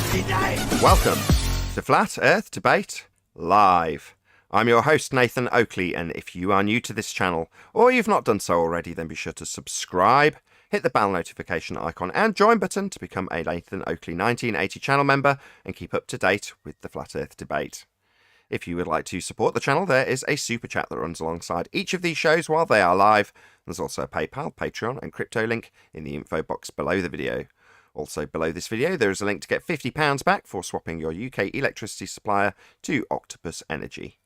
Welcome to Flat Earth Debate Live. I'm your host, Nathan Oakley, and if you are new to this channel, or you've not done so already, then be sure to subscribe, hit the bell notification icon and join button to become a Nathan Oakley 1980 channel member and keep up to date with the Flat Earth Debate. If you would like to support the channel, there is a super chat that runs alongside each of these shows while they are live. There's also a PayPal, Patreon and crypto link in the info box below the video. Also below this video there is a link to get £50 back for swapping your UK electricity supplier to Octopus Energy.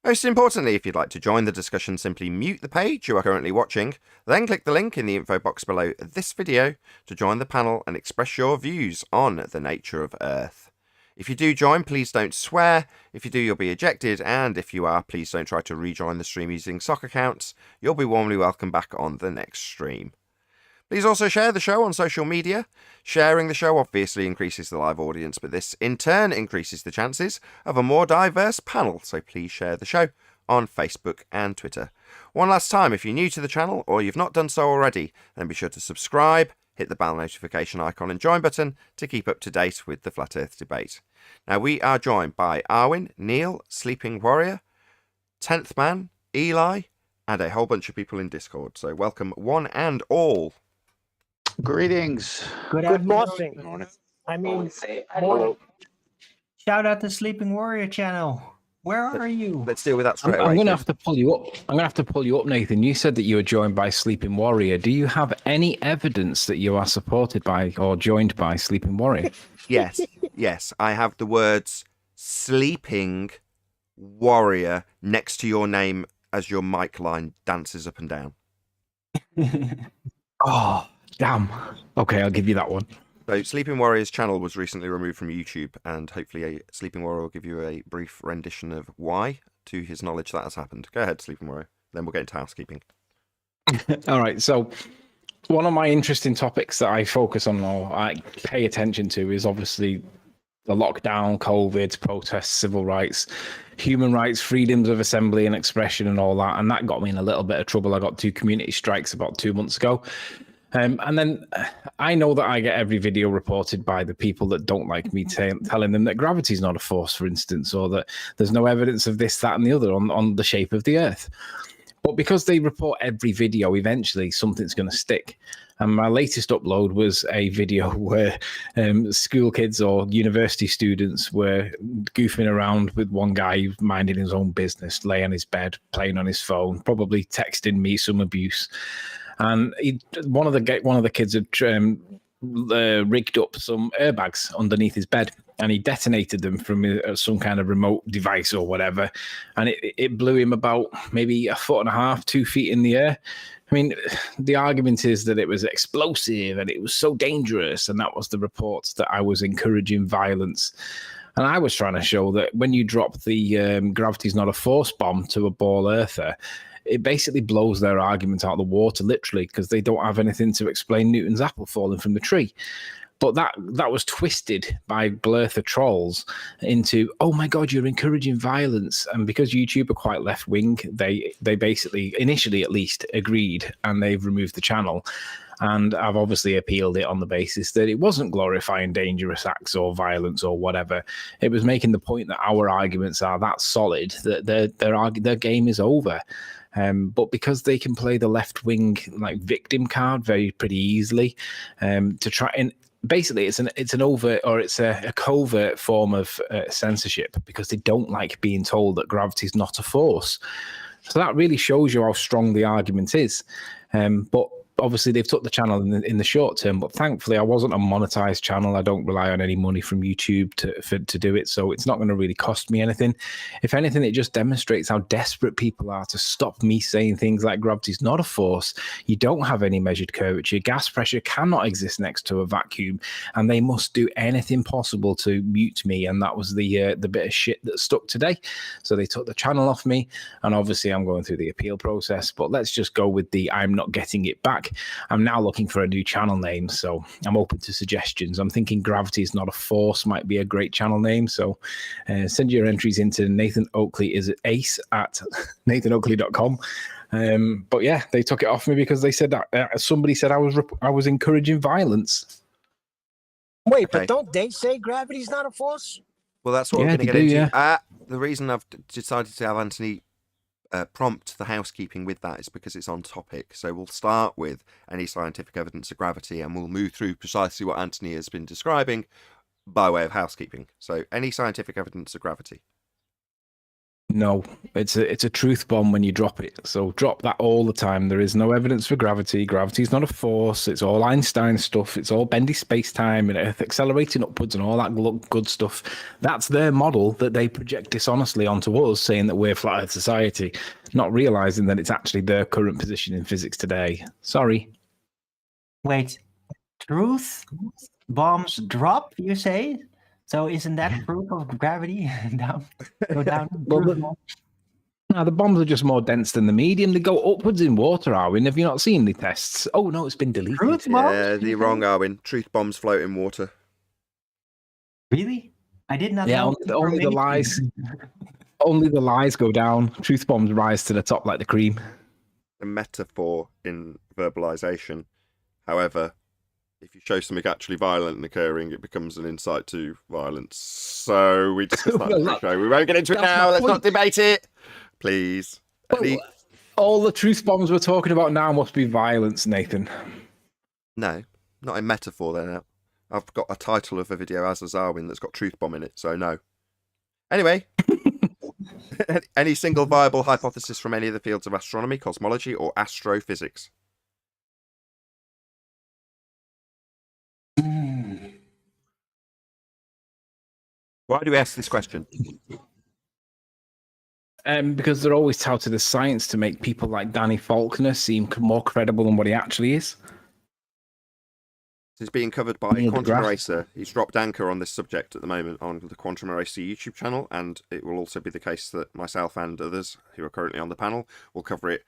Most importantly, if you'd like to join the discussion, simply mute the page you are currently watching, then click the link in the info box below this video to join the panel and express your views on the nature of Earth. If you do join, please don't swear. If you do, you'll be ejected, and if you are, please don't try to rejoin the stream using sock accounts. You'll be warmly welcomed back on the next stream. Please also share the show on social media. Sharing the show obviously increases the live audience, but this in turn increases the chances of a more diverse panel, so please share the show on Facebook and Twitter. One last time, if you're new to the channel or you've not done so already, then be sure to subscribe, hit the bell notification icon and join button to keep up to date with the Flat Earth Debate. Now we are joined by Arwin, Neil, Sleeping Warrior, 10th Man, Eli, and a whole bunch of people in Discord, so welcome one and all. Greetings. Good morning. I mean, morning. Shout out to Sleeping Warrior channel. Where are you? Let's deal with that straight away. I'm going to have to pull you up. I'm going to have to pull you up, Nathan. You said that you were joined by Sleeping Warrior. Do you have any evidence that you are supported by or joined by Sleeping Warrior? Yes. I have the words Sleeping Warrior next to your name as your mic line dances up and down. Oh, damn. Okay, I'll give you that one. So Sleeping Warrior's channel was recently removed from YouTube, and hopefully Sleeping Warrior will give you a brief rendition of why, to his knowledge, that has happened. Go ahead, Sleeping Warrior. Then we'll get into housekeeping. All right, so one of my interesting topics that I focus on or I pay attention to is obviously the lockdown, COVID, protests, civil rights, human rights, freedoms of assembly and expression and all that. And that got me in a little bit of trouble. I got 2 community strikes about 2 months ago. And then I know that I get every video reported by the people that don't like me telling them that gravity is not a force, for instance, or that there's no evidence of this, that, and the other on the shape of the Earth. But because they report every video, eventually something's going to stick. And my latest upload was a video where school kids or university students were goofing around with one guy minding his own business, laying on his bed, playing on his phone, probably texting me some abuse. And one of the kids had rigged up some airbags underneath his bed, and he detonated them from some kind of remote device or whatever, and it blew him about maybe 1.5 feet, 2 feet in the air. I mean, the argument is that it was explosive and it was so dangerous, and that was the reports that I was encouraging violence. And I was trying to show that when you drop the gravity's not a force bomb to a ball earther, it basically blows their argument out of the water, literally, because they don't have anything to explain Newton's apple falling from the tree. But that was twisted by Blurther trolls into, oh my God, you're encouraging violence. And because YouTube are quite left wing, they basically, initially at least, agreed, and they've removed the channel. And I've obviously appealed it on the basis that it wasn't glorifying dangerous acts or violence or whatever. It was making the point that our arguments are that solid that their game is over. But because they can play the left wing like victim card pretty easily, to try and basically it's an overt or it's a covert form of censorship, because they don't like being told that gravity is not a force. So that really shows you how strong the argument is. But obviously they've took the channel in the short term, but thankfully I wasn't a monetized channel. I don't rely on any money from YouTube to do it, so it's not going to really cost me anything. If anything, it just demonstrates how desperate people are to stop me saying things like gravity's not a force, you don't have any measured curvature, gas pressure cannot exist next to a vacuum, and they must do anything possible to mute me. And that was the bit of shit that stuck today. So they took the channel off me, and obviously I'm going through the appeal process, but let's just go with the I'm not getting it back. I'm now looking for a new channel name, so I'm open to suggestions. I'm thinking Gravity is Not a Force might be a great channel name, so send your entries into Nathan Oakley is ace at nathanoakley.com. But yeah, they took it off me because they said that somebody said I was encouraging violence. Wait, Okay. but don't they say gravity's not a force? Well, that's what Yeah, we're going to they get do, into. The reason I've decided to have Anthony prompt the housekeeping with that is because it's on topic. So we'll start with any scientific evidence of gravity, and we'll move through precisely what Anthony has been describing by way of housekeeping. So any scientific evidence of gravity? No, it's a truth bomb when you drop it. So drop that all the time. There is no evidence for gravity. Gravity's not a force. It's all Einstein stuff. It's all bendy space-time and Earth accelerating upwards and all that good stuff. That's their model that they project dishonestly onto us, saying that we're flat Earth society, not realizing that it's actually their current position in physics today. Sorry. Wait, truth bombs drop, you say? So isn't that proof of gravity? Go down. Well, no, the bombs are just more dense than the medium. They go upwards in water, Arwin. Have you not seen the tests? Oh, no, it's been deleted. Truth bombs? Yeah, the wrong, Arwin. Truth bombs float in water. Really? I did not Yeah, know. only the lies. Only the lies go down. Truth bombs rise to the top like the cream. A metaphor in verbalization. However, if you show something actually violent and occurring, it becomes an insight to violence. So we discussed that in the show. We won't get into it now. Let's not debate it, please. Well, all the truth bombs we're talking about now must be violence, Nathan. No, not in metaphor there now. I've got a title of a video as a Zarwin that's got truth bomb in it, so no. Anyway, any single viable hypothesis from any of the fields of astronomy, cosmology, or astrophysics? Why do we ask this question? Because they're always touted as science to make people like Danny Faulkner seem more credible than what he actually is. This is being covered by Neil Quantum deGrasse. Eraser. He's dropped anchor on this subject at the moment on the Quantum Eraser YouTube channel, and it will also be the case that myself and others who are currently on the panel will cover it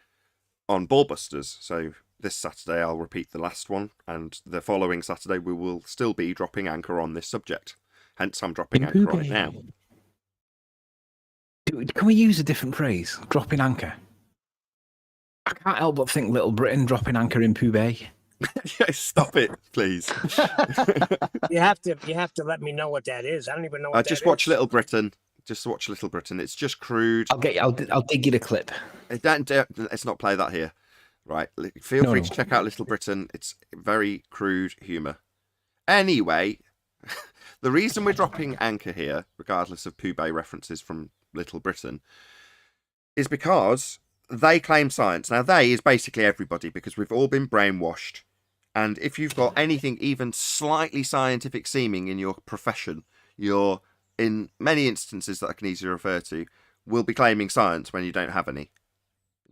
on Ballbusters. So this Saturday I'll repeat the last one, and the following Saturday we will still be dropping anchor on this subject. Hence I'm dropping anchor on it now. Can we use a different phrase? Dropping anchor. I can't help but think Little Britain dropping anchor in Pooh-Bay. Yeah, stop it, please. You have to let me know what that is. I don't even know what that Just is. watch Little Britain. Just watch Little Britain. It's just crude. I'll dig you the clip. Let's not play that here. Right. Feel free to check out Little Britain. It's very crude humour. Anyway, the reason we're dropping anchor here, regardless of Pooh-Bay references from Little Britain, is because they claim science. Now, they is basically everybody, because we've all been brainwashed. And if you've got anything even slightly scientific seeming in your profession, you're, in many instances that I can easily refer to, will be claiming science when you don't have any.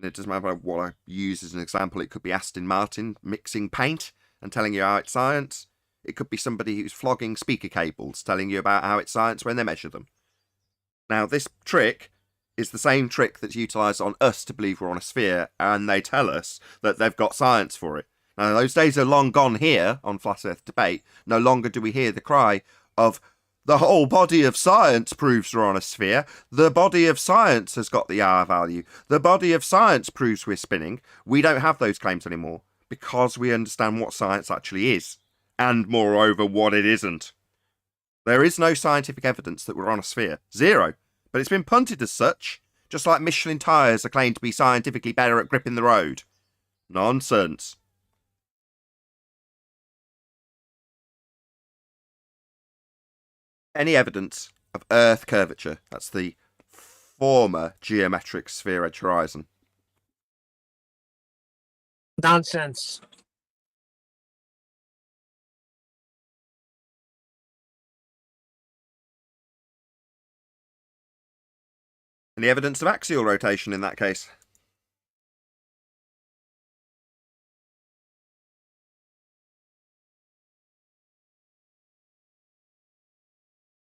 It doesn't matter what I use as an example. It could be Aston Martin mixing paint and telling you how it's science. It could be somebody who's flogging speaker cables telling you about how it's science when they measure them. Now, this trick is the same trick that's utilised on us to believe we're on a sphere, and they tell us that they've got science for it. Now, those days are long gone here on Flat Earth Debate. No longer do we hear the cry of, the whole body of science proves we're on a sphere. The body of science has got the R value. The body of science proves we're spinning. We don't have those claims anymore because we understand what science actually is, and moreover, what it isn't. There is no scientific evidence that we're on a sphere. Zero. But it's been punted as such, just like Michelin tyres are claimed to be scientifically better at gripping the road. Nonsense. Any evidence of Earth curvature, that's the former geometric sphere edge horizon. Nonsense. Any evidence of axial rotation in that case?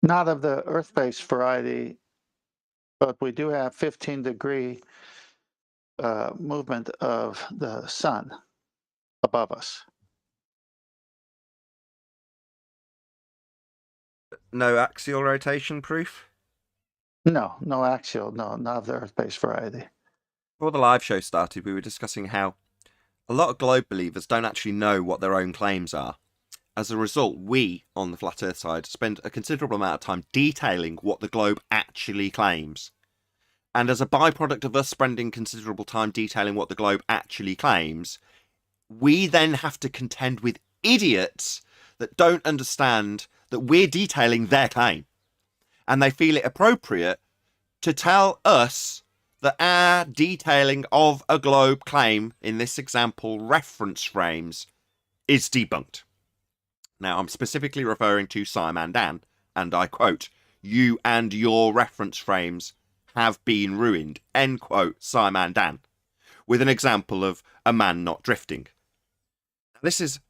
Not of the Earth-based variety, but we do have 15-degree movement of the sun above us. No axial rotation proof? No, no axial, no, not of the Earth-based variety. Before the live show started, we were discussing how a lot of globe believers don't actually know what their own claims are. as a result, we, on the Flat Earth side, spend a considerable amount of time detailing what the globe actually claims. And as a byproduct of us spending considerable time detailing what the globe actually claims, we then have to contend with idiots that don't understand that we're detailing their claim. And they feel it appropriate to tell us that our detailing of a globe claim, in this example, reference frames, is debunked. Now, I'm specifically referring to Simon Dan, and I quote, "You and your reference frames have been ruined," end quote, Simon Dan, with an example of a man not drifting. This is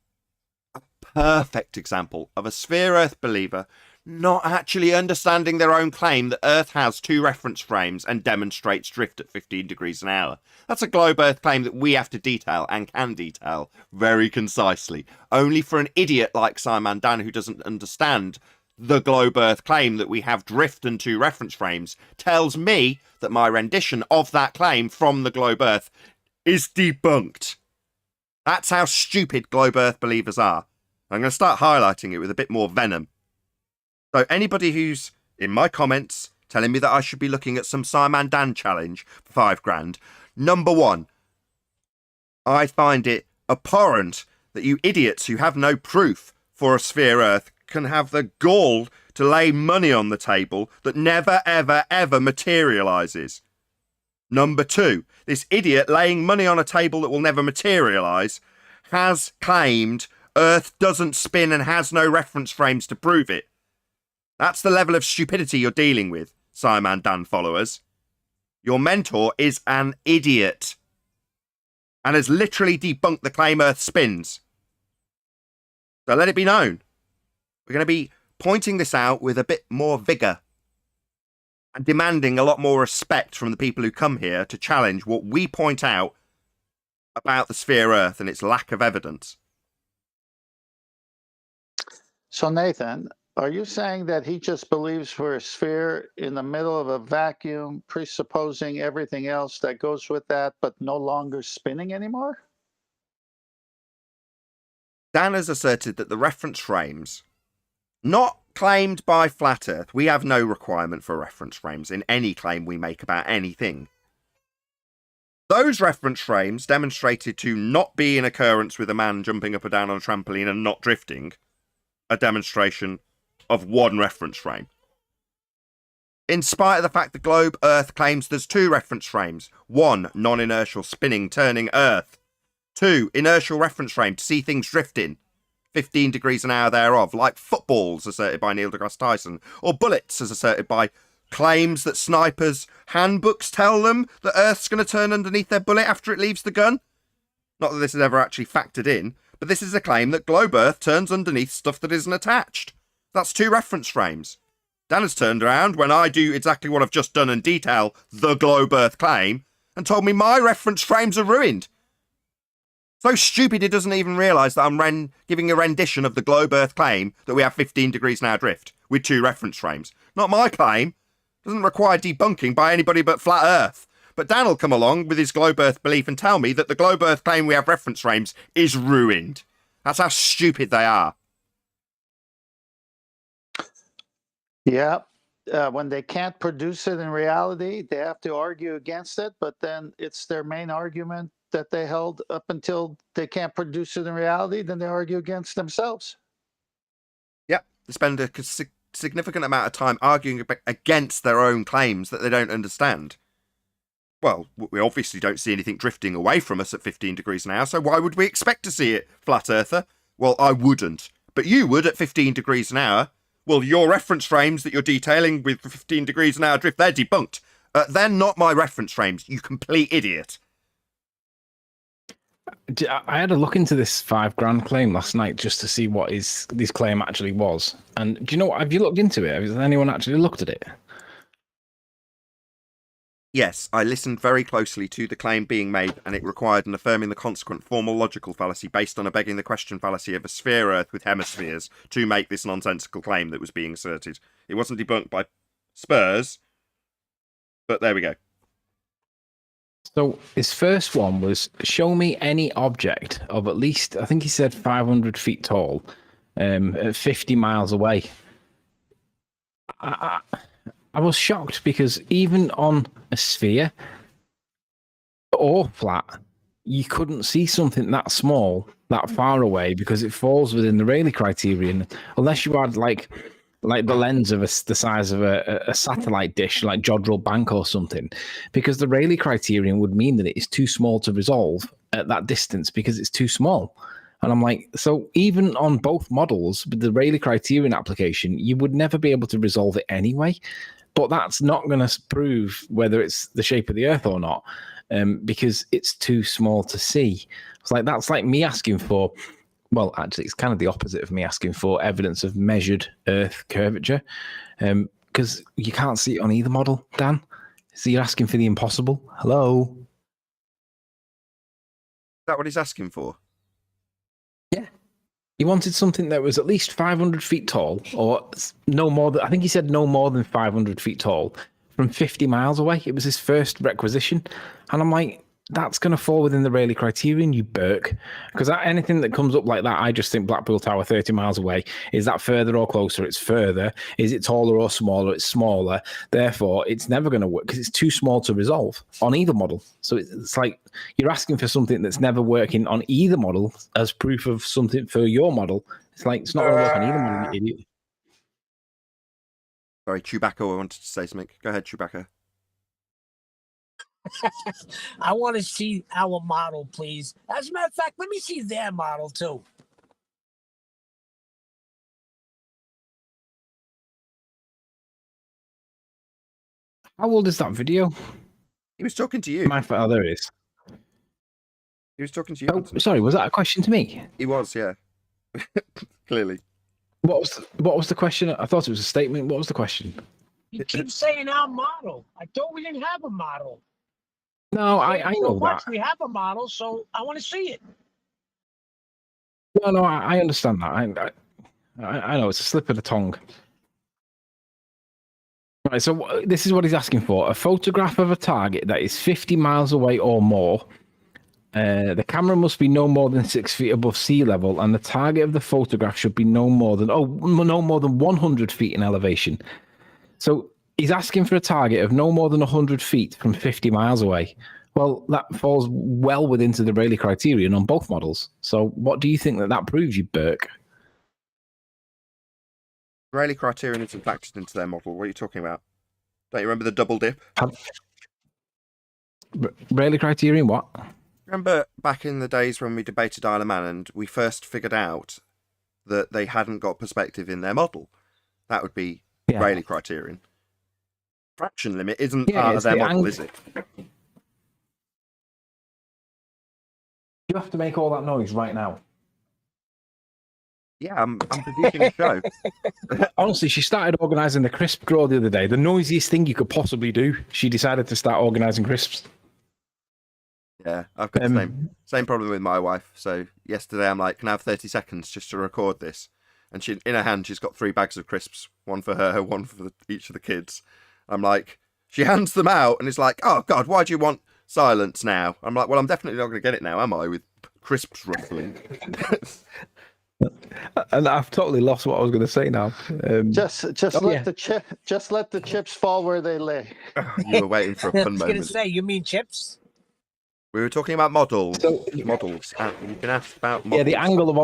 a perfect example of a sphere Earth believer not actually understanding their own claim that Earth has 2 reference frames and demonstrates drift at 15 degrees an hour. That's a globe Earth claim that we have to detail, and can detail very concisely. Only for an idiot like Simon Dan, who doesn't understand the globe Earth claim that we have drift and 2 reference frames, tells me that my rendition of that claim from the globe Earth is debunked. That's how stupid globe Earth believers are. I'm going to start highlighting it with a bit more venom. So anybody who's in my comments telling me that I should be looking at some Simon Dan challenge for $5,000, number 1, I find it abhorrent that you idiots who have no proof for a sphere Earth can have the gall to lay money on the table that never, ever, ever materialises. Number 2, this idiot laying money on a table that will never materialise has claimed Earth doesn't spin and has no reference frames to prove it. That's the level of stupidity you're dealing with, Simon Dan followers. Your mentor is an idiot and has literally debunked the claim Earth spins. So let it be known. We're going to be pointing this out with a bit more vigour and demanding a lot more respect from the people who come here to challenge what we point out about the sphere Earth and its lack of evidence. So Nathan, are you saying that he just believes we're a sphere in the middle of a vacuum, presupposing everything else that goes with that, but no longer spinning anymore? Dan has asserted that the reference frames, not claimed by Flat Earth, we have no requirement for reference frames in any claim we make about anything. Those reference frames demonstrated to not be in occurrence with a man jumping up and down on a trampoline and not drifting, a demonstration of 1 reference frame. In spite of the fact the globe Earth claims there's 2 reference frames. 1, non-inertial spinning turning Earth. 2, inertial reference frame to see things drifting 15 degrees an hour thereof, like footballs asserted by Neil deGrasse Tyson, or bullets as asserted by claims that snipers' handbooks tell them that Earth's going to turn underneath their bullet after it leaves the gun. Not that this is ever actually factored in, but this is a claim that globe Earth turns underneath stuff that isn't attached. That's 2 reference frames. Dan has turned around when I do exactly what I've just done and detail the globe Earth claim and told me my reference frames are ruined. So stupid he doesn't even realise that I'm giving a rendition of the globe Earth claim that we have 15 degrees an hour drift with 2 reference frames. Not my claim. Doesn't require debunking by anybody but Flat Earth. But Dan will come along with his globe Earth belief and tell me that the globe Earth claim we have reference frames is ruined. That's how stupid they are. Yeah. When they can't produce it in reality, they have to argue against it, but then it's their main argument that they held up until they can't produce it in reality, then they argue against themselves. Yep, they spend a significant amount of time arguing against their own claims that they don't understand. Well, we obviously don't see anything drifting away from us at 15 degrees an hour, so why would we expect to see it, Flat Earther? Well, I wouldn't, but you would at 15 degrees an hour. Well, your reference frames that you're detailing with 15 degrees an hour drift, they're debunked. They're not my reference frames, you complete idiot. I had a look into this $5,000 claim last night just to see what this claim actually was. And do you know what? Have you looked into it? Has anyone actually looked at it? Yes, I listened very closely to the claim being made, and it required an affirming the consequent formal logical fallacy based on a begging the question fallacy of a sphere Earth with hemispheres to make this nonsensical claim that was being asserted. It wasn't debunked by Spurs, but there we go. So his first one was, show me any object of at least, I think he said 500 feet tall, at 50 miles away. I was shocked because even on a sphere or flat, you couldn't see something that small that far away because it falls within the Rayleigh criterion, unless you had like the lens of the size of a satellite dish, like Jodrell Bank or something, because the Rayleigh criterion would mean that it is too small to resolve at that distance because it's too small. And I'm like, so even on both models, with the Rayleigh criterion application, you would never be able to resolve it anyway. But that's not going to prove whether it's the shape of the Earth or not, because it's too small to see. It's like that's like me asking for, well, actually, it's kind of the opposite of me asking for evidence of measured Earth curvature, because you can't see it on either model, Dan. So you're asking for the impossible. Hello. Is that what he's asking for? Yeah. He wanted something that was at least 500 feet tall, or no more than, I think he said no more than 500 feet tall, from 50 miles away. It was his first requisition. And I'm like, that's going to fall within the Rayleigh criterion, you Burke. Because anything that comes up like that, I just think Blackpool Tower 30 miles away. Is that further or closer? It's further. Is it taller or smaller? It's smaller. Therefore, it's never going to work because it's too small to resolve on either model. So it's like you're asking for something that's never working on either model as proof of something for your model. It's like it's not going to work on either model, you idiot. Sorry, Chewbacca wanted to say something. Go ahead, Chewbacca. I want to see our model, please. As a matter of fact, let me see their model too. How old is that video? He was talking to you. Oh, there it is. He was talking to you. Oh, sorry, was that a question to me? He was, yeah. Clearly. What was the question? I thought it was a statement. What was the question? You keep saying our model. I thought we didn't have a model. No, I know that. We have a model, so I want to see it. No, I understand that. I know it's a slip of the tongue. Right, so this is what he's asking for: a photograph of a target that is 50 miles away or more. The camera must be no more than 6 feet above sea level, and the target of the photograph should be no more than 100 feet in elevation. So he's asking for a target of no more than 100 feet from 50 miles away. Well, that falls well within the Rayleigh criterion on both models. So what do you think that proves, you Burke? Rayleigh criterion isn't factored into their model. What are you talking about? Don't you remember the double dip? Rayleigh criterion, what? Remember back in the days when we debated Isle of Man and we first figured out that they hadn't got perspective in their model? That would be Rayleigh criterion. Fraction limit isn't part of their model, is it? You have to make all that noise right now. Yeah, I'm producing a show. Honestly, she started organising the crisp draw the other day. The noisiest thing you could possibly do. She decided to start organising crisps. Yeah, I've got the same problem with my wife. So yesterday I'm like, can I have 30 seconds just to record this? And she, in her hand, she's got 3 bags of crisps. One for her, one for each of the kids. I'm like, she hands them out and it's like, oh God, why do you want silence now? I'm like, well, I'm definitely not going to get it now, am I? With crisps rustling. And I've totally lost what I was going to say now. Just let the chips fall where they lay. You were waiting for a fun I was going to moment. say, you mean chips? We were talking about models. So- Models. You can ask about models. Yeah, the angle of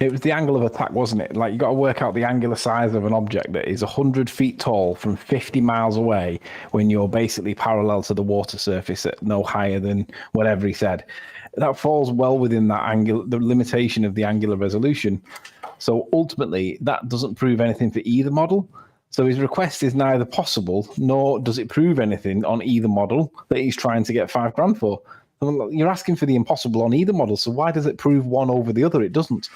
it was the angle of attack, wasn't it? Like you got to work out the angular size of an object that is 100 feet tall from 50 miles away when you're basically parallel to the water surface at no higher than whatever he said. That falls well within that angle, the limitation of the angular resolution. So ultimately, that doesn't prove anything for either model. So his request is neither possible nor does it prove anything on either model that he's trying to get $5,000 for. You're asking for the impossible on either model, so why does it prove one over the other? It doesn't.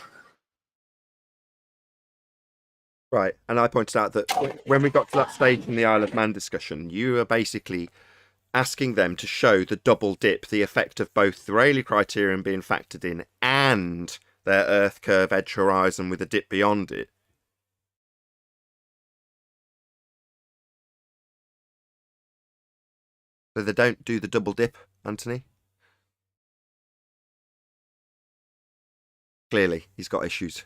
Right, and I pointed out that when we got to that stage in the Isle of Man discussion, you were basically asking them to show the double dip, the effect of both the Rayleigh criterion being factored in and their Earth curve edge horizon with a dip beyond it. So they don't do the double dip, Anthony? Clearly, he's got issues.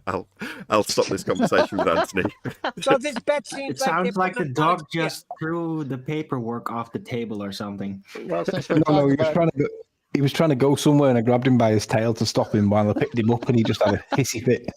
I'll stop this conversation with Anthony. So this bet seems It sounds like the they're dog yeah. just threw the paperwork off the table or something. Well, since we're No, talking he was about trying to go. He was trying to go somewhere, and I grabbed him by his tail to stop him while I picked him up, and he just had a hissy fit.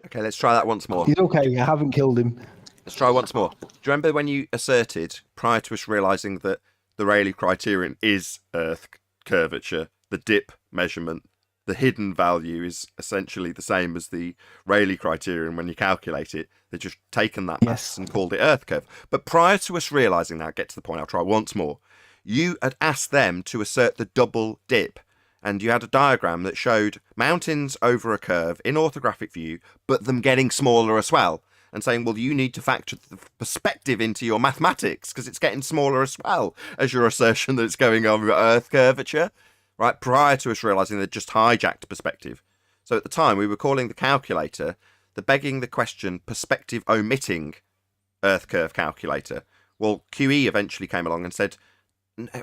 Okay, let's try that once more. He's okay. I haven't killed him. Let's try once more. Do you remember when you asserted, prior to us realising that the Rayleigh criterion is Earth curvature, the dip measurement, the hidden value is essentially the same as the Rayleigh criterion when you calculate it? They've just taken that maths and called it Earth curve. But prior to us realising that, get to the point, I'll try once more. You had asked them to assert the double dip, and you had a diagram that showed mountains over a curve in orthographic view, but them getting smaller as well. And saying, well, you need to factor the perspective into your mathematics because it's getting smaller as well as your assertion that it's going over Earth curvature, right? Prior to us realising they'd just hijacked perspective. So at the time, we were calling the calculator the begging the question perspective omitting Earth curve calculator. Well, QE eventually came along and said,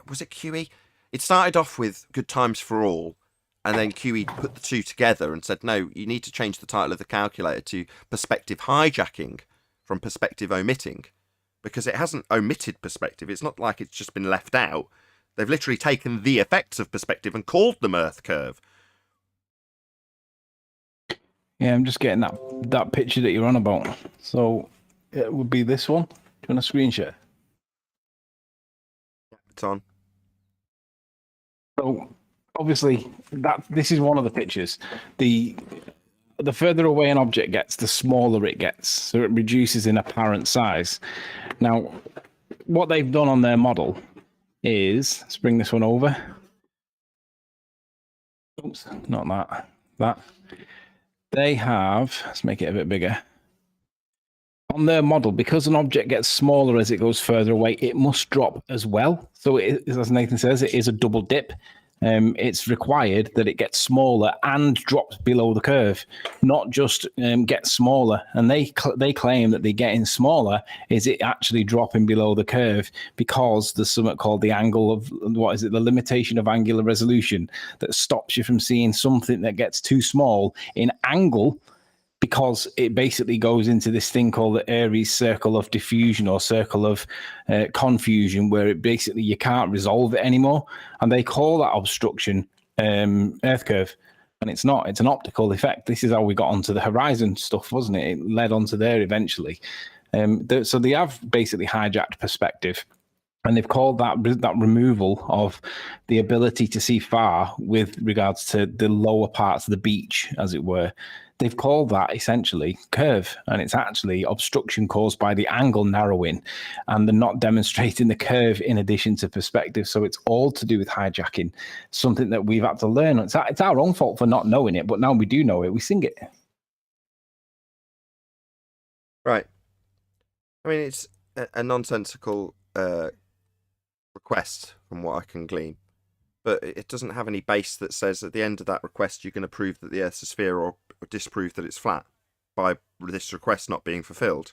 was it QE? It started off with good times for all. And then QE put the two together and said, no, you need to change the title of the calculator to perspective hijacking from perspective omitting, because it hasn't omitted perspective. It's not like it's just been left out. They've literally taken the effects of perspective and called them Earth curve. Yeah, I'm just getting that picture that you're on about. So it would be this one. Do you want a screen share? It's on. So obviously this is one of the pictures. The further away an object gets, the smaller it gets. So it reduces in apparent size. Now, what they've done on their model is, let's bring this one over. Oops, not that. They have, let's make it a bit bigger. On their model, because an object gets smaller as it goes further away, it must drop as well. So it is, as Nathan says, it is a double dip. It's required that it gets smaller and drops below the curve, not just gets smaller. And they claim that they're getting smaller is it actually dropping below the curve because there's something called the angle of, the limitation of angular resolution that stops you from seeing something that gets too small in angle, because it basically goes into this thing called the Airy's circle of diffusion or circle of confusion, where it basically you can't resolve it anymore. And they call that obstruction Earth curve. And it's not, it's an optical effect. This is how we got onto the horizon stuff, wasn't it? It led onto there eventually. So they have basically hijacked perspective. And they've called that removal of the ability to see far with regards to the lower parts of the beach, as it were. They've called that essentially curve, and it's actually obstruction caused by the angle narrowing, and they're not demonstrating the curve in addition to perspective. So it's all to do with hijacking, something that we've had to learn. It's our own fault for not knowing it, but now we do know it, we sing it. Right. I mean, it's a nonsensical request from what I can glean, but it doesn't have any base that says at the end of that request you're going to prove that the Earth's a sphere or disprove that it's flat by this request not being fulfilled.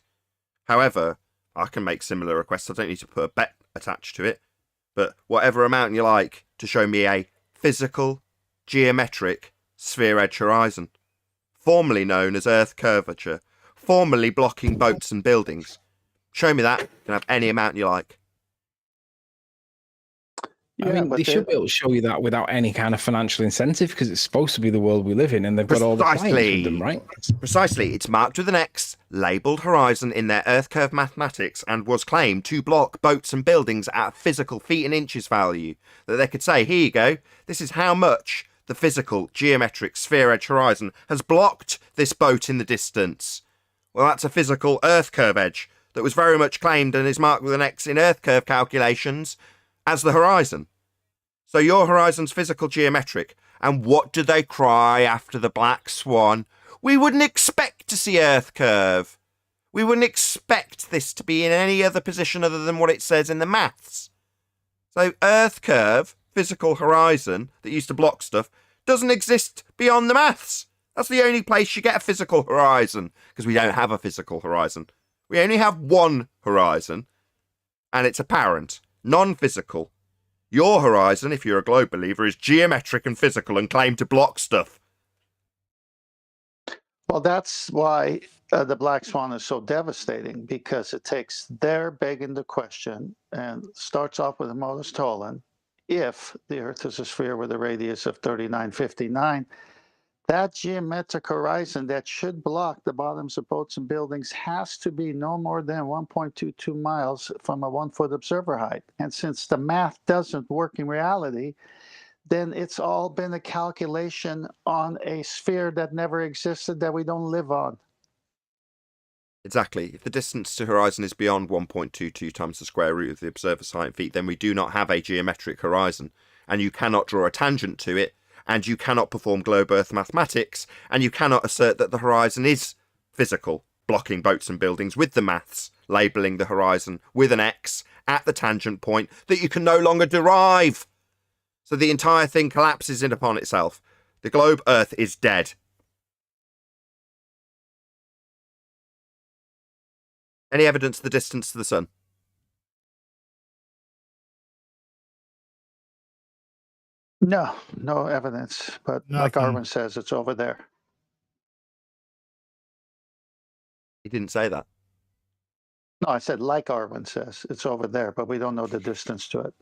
However, I can make similar requests. I don't need to put a bet attached to it, but whatever amount you like to show me a physical, geometric sphere edge horizon, formerly known as Earth curvature, formerly blocking boats and buildings. Show me that. You can have any amount you like. Yeah, I mean, but they should be able to show you that without any kind of financial incentive, because it's supposed to be the world we live in, and they've got all the clients with them, right? Precisely. It's marked with an X, labelled horizon in their Earth curve mathematics, and was claimed to block boats and buildings at a physical feet and inches value. That they could say, here you go, this is how much the physical, geometric, sphere edge horizon has blocked this boat in the distance. Well, that's a physical Earth curve edge that was very much claimed and is marked with an X in Earth curve calculations as the horizon. So your horizon's physical geometric. And what do they cry after the black swan? We wouldn't expect to see Earth curve. We wouldn't expect this to be in any other position other than what it says in the maths. So Earth curve, physical horizon that used to block stuff, doesn't exist beyond the maths. That's the only place you get a physical horizon, because we don't have a physical horizon. We only have one horizon, and it's apparent, non-physical. Your horizon, if you're a globe believer, is geometric and physical and claim to block stuff. Well, that's why the black swan is so devastating, because it takes their begging the question and starts off with a modus tollens. If the Earth is a sphere with a radius of 3959, that geometric horizon that should block the bottoms of boats and buildings has to be no more than 1.22 miles from a 1-foot observer height. And since the math doesn't work in reality, then it's all been a calculation on a sphere that never existed, that we don't live on. Exactly. If the distance to horizon is beyond 1.22 times the square root of the observer's height in feet, then we do not have a geometric horizon, and you cannot draw a tangent to it, and you cannot perform globe Earth mathematics, and you cannot assert that the horizon is physical, blocking boats and buildings with the maths, labelling the horizon with an X at the tangent point that you can no longer derive. So the entire thing collapses in upon itself. The globe Earth is dead. Any evidence of the distance to the sun? No, no evidence. But like Nothing. Arwen says, it's over there. He didn't say that. No, I said like Arwen says, it's over there, but we don't know the distance to it.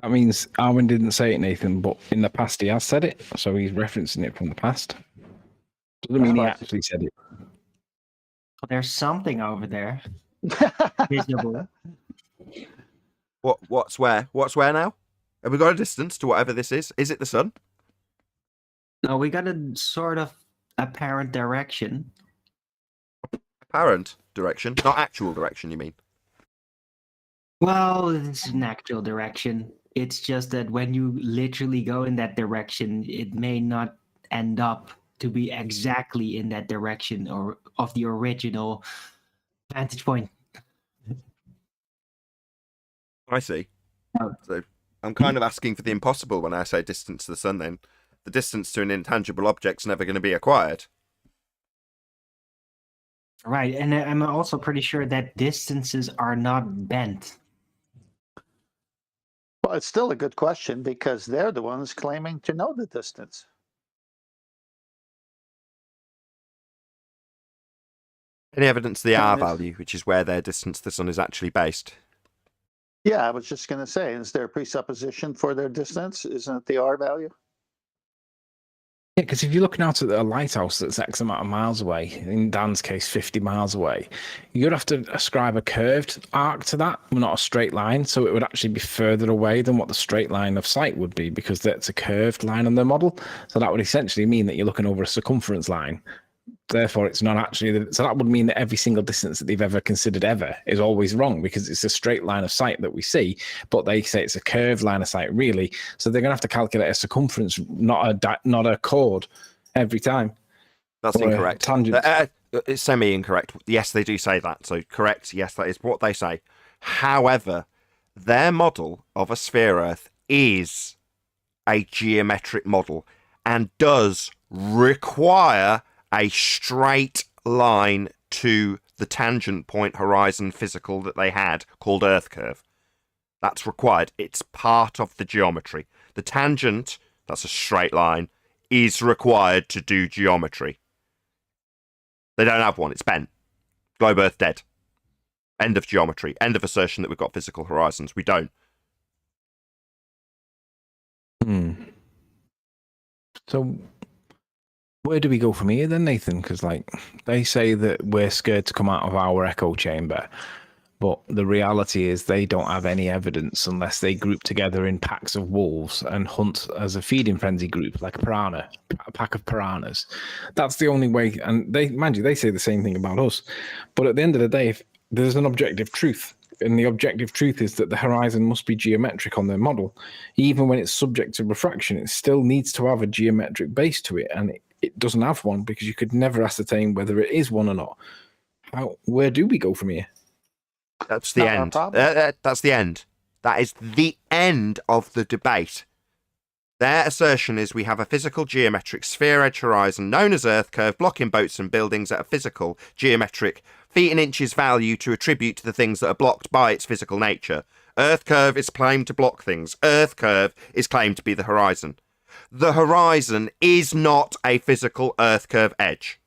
That means Arwen didn't say it, Nathan, but in the past he has said it, so he's referencing it from the past. Doesn't mean he Right. actually said it. There's something over there. Visible. What's where? What's where now? Have we got a distance to whatever this is? Is it the sun? No, we got a sort of apparent direction. Apparent direction, not actual direction, you mean? Well, it's an actual direction. It's just that when you literally go in that direction, it may not end up to be exactly in that direction or of the original vantage point. I see. Oh. So I'm kind of asking for the impossible when I say distance to the sun, then. The distance to an intangible object's never going to be acquired. Right, and I'm also pretty sure that distances are not bent. Well, it's still a good question, because they're the ones claiming to know the distance. Any evidence of the R Yes. value, which is where their distance to the sun is actually based? Yeah, I was just going to say, is there a presupposition for their distance? Isn't it the R value? Yeah, because if you're looking out at a lighthouse that's X amount of miles away, in Dan's case, 50 miles away, you'd have to ascribe a curved arc to that, not a straight line. So it would actually be further away than what the straight line of sight would be, because that's a curved line on the model. So that would essentially mean that you're looking over a circumference line. Therefore, it's not actually. So that would mean that every single distance that they've ever considered ever is always wrong, because it's a straight line of sight that we see, but they say it's a curved line of sight, really. So they're going to have to calculate a circumference, not a chord, every time. That's Or a incorrect. tangent. It's semi-incorrect. Yes, they do say that. So correct. Yes, that is what they say. However, their model of a sphere Earth is a geometric model and does require a straight line to the tangent point horizon physical that they had, called Earth curve. That's required. It's part of the geometry. The tangent, that's a straight line, is required to do geometry. They don't have one. It's bent. Globe Earth dead. End of geometry. End of assertion that we've got physical horizons. We don't. So where do we go from here then, Nathan? Because they say that we're scared to come out of our echo chamber, but the reality is they don't have any evidence unless they group together in packs of wolves and hunt as a feeding frenzy group, like a pack of piranhas. That's the only way. And they say the same thing about us. But at the end of the day, if there's an objective truth, and the objective truth is that the horizon must be geometric on their model, even when it's subject to refraction, it still needs to have a geometric base to it, and it doesn't have one, because you could never ascertain whether it is one or not. Where do we go from here? That's the end. That's the end. That is the end of the debate. Their assertion is we have a physical geometric sphere-edge horizon known as Earth curve, blocking boats and buildings at a physical geometric feet and inches value to attribute to the things that are blocked by its physical nature. Earth curve is claimed to block things. Earth curve is claimed to be the horizon. The horizon is not a physical Earth curve edge.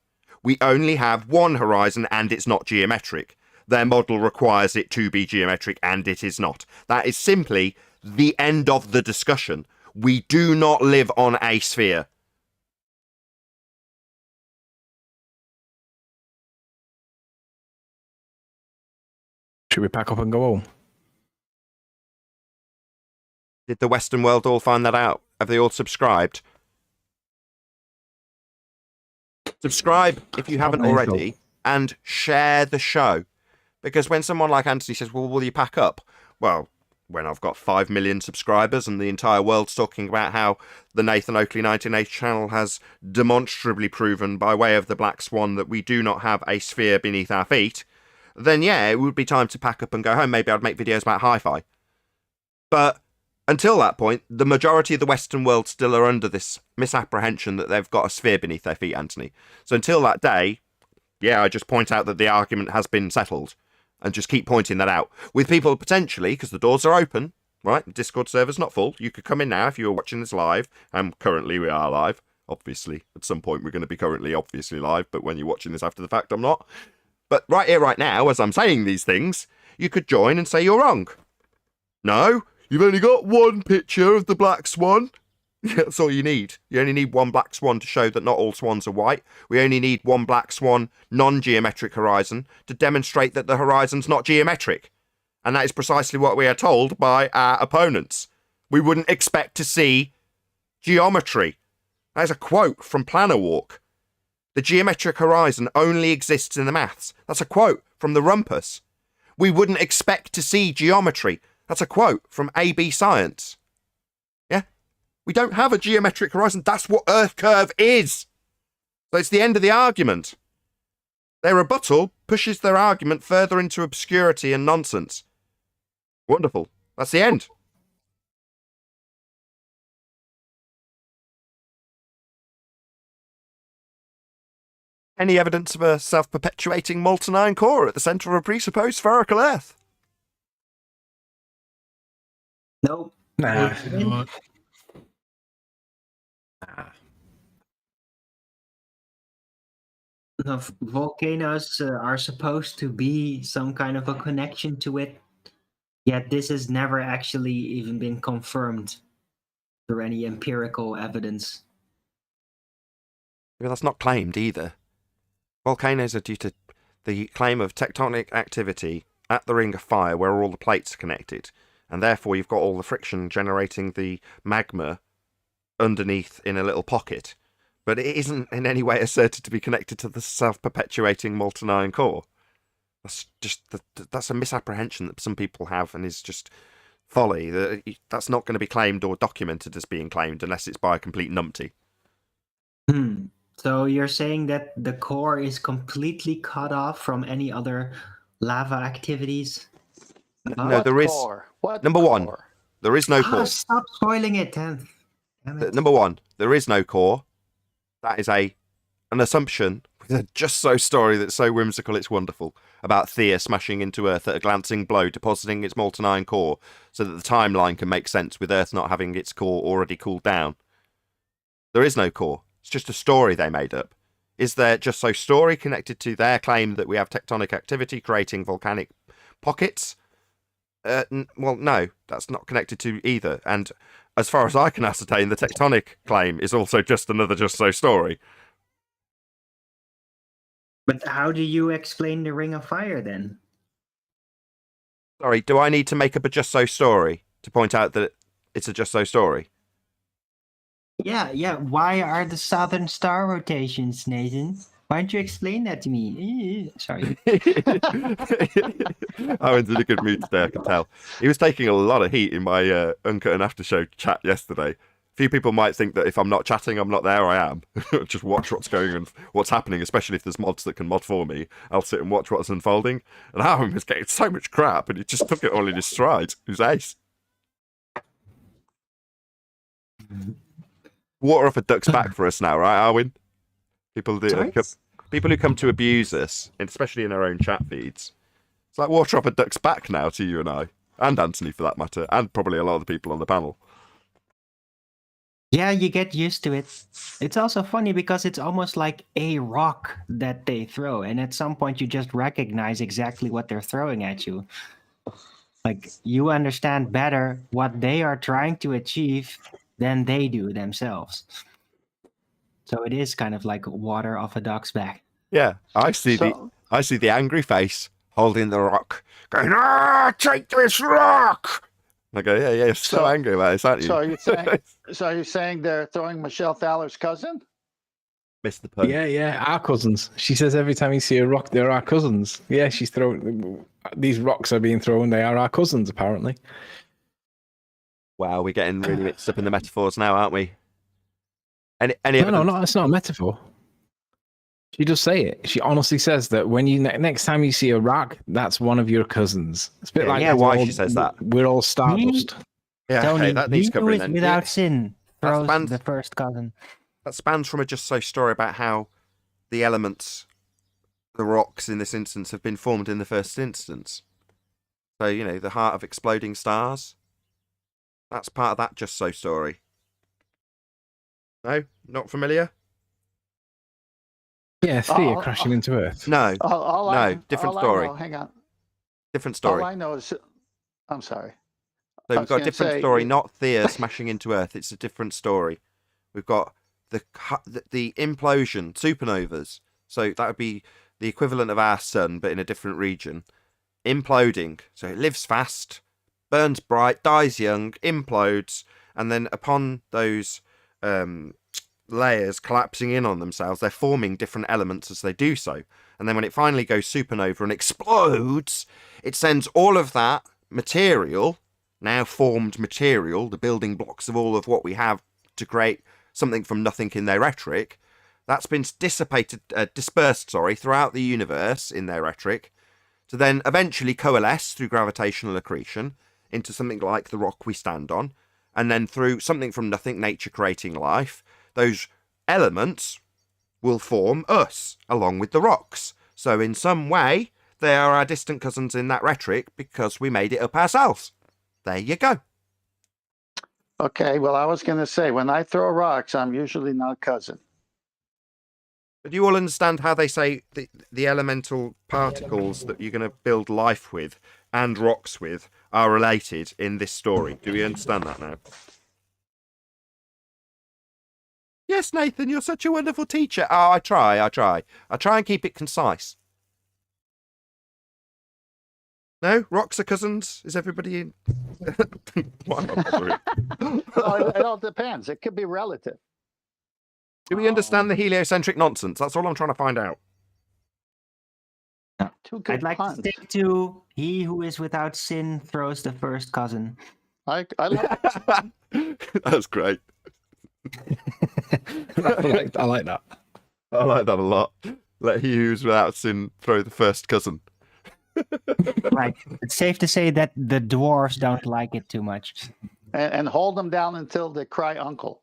We only have one horizon and it's not geometric. Their model requires it to be geometric and it is not. That is simply the end of the discussion. We do not live on a sphere. Should we pack up and go home? Did the Western world all find that out? Have they all subscribed? Subscribe if you haven't already and share the show. Because when someone like Anthony says, well, will you pack up? Well, when I've got 5 million subscribers and the entire world's talking about how the Nathan Oakley 1980 channel has demonstrably proven by way of the Black Swan that we do not have a sphere beneath our feet, then yeah, it would be time to pack up and go home. Maybe I'd make videos about hi-fi. But until that point, the majority of the Western world still are under this misapprehension that they've got a sphere beneath their feet, Anthony. So until that day, yeah, I just point out that the argument has been settled and just keep pointing that out. With people potentially, because the doors are open, right? The Discord server's not full. You could come in now if you were watching this live. And currently we are live. Obviously, at some point we're going to be currently obviously live. But when you're watching this after the fact, I'm not. But right here, right now, as I'm saying these things, you could join and say you're wrong. No, you've only got one picture of the Black Swan. That's all you need. You only need one Black Swan to show that not all swans are white. We only need one Black Swan non-geometric horizon to demonstrate that the horizon's not geometric. And that is precisely what we are told by our opponents. We wouldn't expect to see geometry. That is a quote from Planner Walk. The geometric horizon only exists in the maths. That's a quote from the Rumpus. We wouldn't expect to see geometry. That's a quote from AB Science. Yeah? We don't have a geometric horizon. That's what Earth curve is. So it's the end of the argument. Their rebuttal pushes their argument further into obscurity and nonsense. Wonderful. That's the end. Any evidence of a self-perpetuating molten iron core at the centre of a presupposed spherical Earth? Nope. Nah. No, volcanoes are supposed to be some kind of a connection to it, yet this has never actually even been confirmed through any empirical evidence. Well, that's not claimed either. Volcanoes are due to the claim of tectonic activity at the Ring of Fire where all the plates are connected, and therefore you've got all the friction generating the magma underneath in a little pocket. But it isn't in any way asserted to be connected to the self-perpetuating molten iron core. That's just that's a misapprehension that some people have, and is just folly. That's not going to be claimed or documented as being claimed unless it's by a complete numpty. So you're saying that the core is completely cut off from any other lava activities? No, there is. Number one, there is no core. Stop spoiling it, then. Damn it. Number one, there is no core. That is an assumption with a just so story that's so whimsical it's wonderful about Thea smashing into Earth at a glancing blow, depositing its molten iron core so that the timeline can make sense with Earth not having its core already cooled down. There is no core. It's just a story they made up. Is there just so story connected to their claim that we have tectonic activity creating volcanic pockets? Well, no, that's not connected to either. And as far as I can ascertain, the tectonic claim is also just another just so story. But how do you explain the Ring of Fire then? Sorry, do I need to make up a just so story to point out that it's a just so story? Yeah. Why are the Southern Star rotations, Nathan? Why don't you explain that to me? Sorry. Owen's in a good mood today, I can tell. He was taking a lot of heat in my Uncut and After Show chat yesterday. A few people might think that if I'm not chatting, I'm not there, I am. Just watch what's going on, what's happening, especially if there's mods that can mod for me. I'll sit and watch what's unfolding. And Owen was getting so much crap, and he just took it all in his stride. It was ace. Water off a duck's back for us now, right, Arwin? People who come to abuse us, especially in our own chat feeds. It's like water off a duck's back now to you and I, and Anthony for that matter, and probably a lot of the people on the panel. Yeah, you get used to it. It's also funny because it's almost like a rock that they throw, and at some point you just recognize exactly what they're throwing at you. Like you understand better what they are trying to achieve than they do themselves. So it is kind of like water off a duck's back. Yeah, I see So, the angry face holding the rock, going, take this rock. I go, yeah, you're so angry about this, aren't you? so are you saying they're throwing Michelle Thaler's cousin? Missed the pun. Yeah, our cousins. She says every time you see a rock, they're our cousins. Yeah, she's throwing. These rocks are being thrown. They are our cousins, apparently. Wow, we're getting really mixed up in the metaphors now, aren't we? Any No, it's not a metaphor. She does say it. She honestly says that when you next time you see a rock, that's one of your cousins. It's a bit like why she says that. We're all stardust. Yeah, Tony, okay, that needs he who covering is then. without sin throws spans- the first cousin. That spans from a Just So story about how the elements, the rocks in this instance, have been formed in the first instance. So, you know, the heart of exploding stars. That's part of that Just So story. No? Not familiar? Yeah, Thea crashing into Earth. No. all Different story. I know, hang on. Different story. All I know is, I'm sorry. So we've got a different story, not Thea smashing into Earth. It's a different story. We've got the implosion, supernovas. So that would be the equivalent of our sun, but in a different region. Imploding. So it lives fast, burns bright, dies young, implodes, and then upon those layers collapsing in on themselves, they're forming different elements as they do so. And then when it finally goes supernova and explodes, it sends all of that material, now formed material, the building blocks of all of what we have to create something from nothing in their rhetoric, that's been dispersed throughout the universe in their rhetoric, to then eventually coalesce through gravitational accretion into something like the rock we stand on, and then through something from nothing, nature creating life, those elements will form us, along with the rocks. So in some way, they are our distant cousins in that rhetoric because we made it up ourselves. There you go. Okay, well, I was going to say, when I throw rocks, I'm usually not cousin. But do you all understand how they say the elemental particles that you're going to build life with and rocks with are related in this story? Do we understand that now? Yes, Nathan, you're such a wonderful teacher. Oh, I try. I try and keep it concise. No? Rocks are cousins? Is everybody in? Why am I bothering? It all depends. It could be relative. Do we understand the heliocentric nonsense? That's all I'm trying to find out. Two good I'd like puns. to stick to he who is without sin throws the first cousin. I like That's great. I like that. I like that a lot. Let he who's without sin throw the first cousin. Right. It's safe to say that the dwarves don't like it too much. and hold them down until they cry uncle.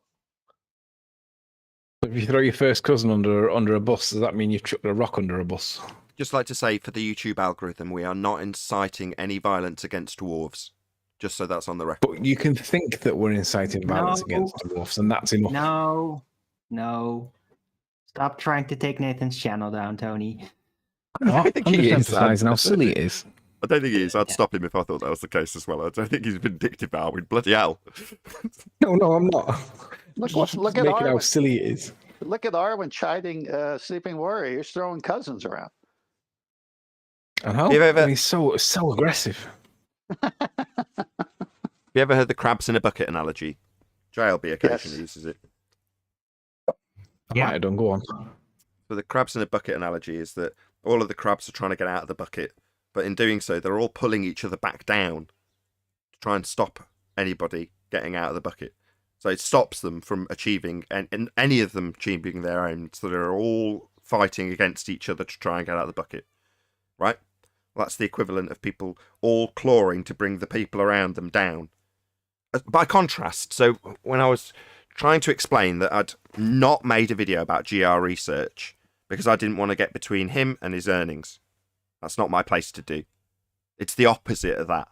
If you throw your first cousin under a bus, does that mean you've chucked a rock under a bus? Just like to say, for the YouTube algorithm, we are not inciting any violence against dwarves. Just so that's on the record. But you can think that we're inciting violence against dwarfs, and that's enough. No. Stop trying to take Nathan's channel down, Tony. I'm think he just is, emphasising how Sam. silly it is. I don't think he is. I'd stop him if I thought that was the case as well. I don't think he's vindictive, Arwin. Bloody hell. No, I'm not. Look at Making how Arwen. silly it is. Look at Arwen chiding Sleeping Warrior. He's throwing cousins around. I know. Have you ever- He's so aggressive. Have you ever heard the crabs in a bucket analogy? JLB occasionally uses it. I might have done. Go on. So the crabs in a bucket analogy is that all of the crabs are trying to get out of the bucket, but in doing so, they're all pulling each other back down to try and stop anybody getting out of the bucket. So it stops them from achieving, and any of them achieving their own. So they're all fighting against each other to try and get out of the bucket, right? Well, that's the equivalent of people all clawing to bring the people around them down. By contrast, so when I was trying to explain that I'd not made a video about GR research because I didn't want to get between him and his earnings. That's not my place to do. It's the opposite of that.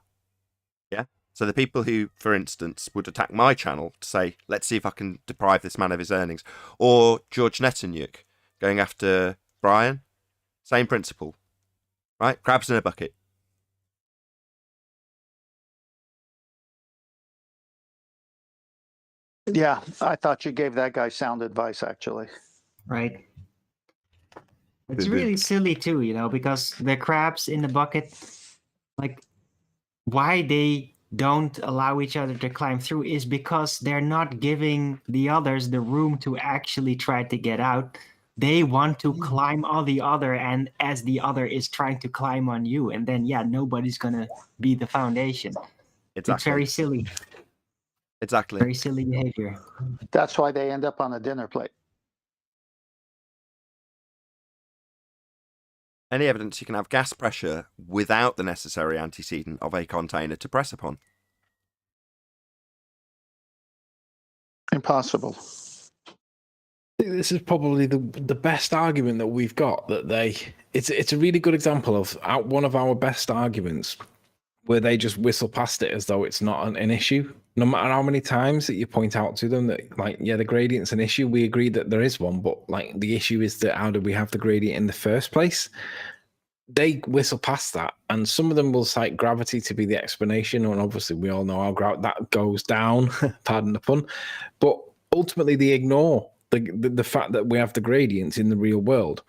Yeah? So the people who, for instance, would attack my channel to say, let's see if I can deprive this man of his earnings, or George Netanyahu going after Brian, same principle, right? Crabs in a bucket. Yeah, I thought you gave that guy sound advice, actually. Right. It's really silly too, because the crabs in the bucket, like, why they don't allow each other to climb through is because they're not giving the others the room to actually try to get out. They want to climb on the other, and as the other is trying to climb on you, and then nobody's gonna be the foundation. Exactly. It's very silly. Exactly. Very silly behavior. That's why they end up on a dinner plate. Any evidence you can have gas pressure without the necessary antecedent of a container to press upon? Impossible. This is probably the best argument that we've got. It's a really good example of one of our best arguments where they just whistle past it as though it's not an issue. No matter how many times that you point out to them that, like, yeah, the gradient's an issue, we agree that there is one, but like the issue is that how did we have the gradient in the first place? They whistle past that, and some of them will cite gravity to be the explanation, and obviously we all know how that goes down, pardon the pun, but ultimately they ignore the fact that we have the gradients in the real world.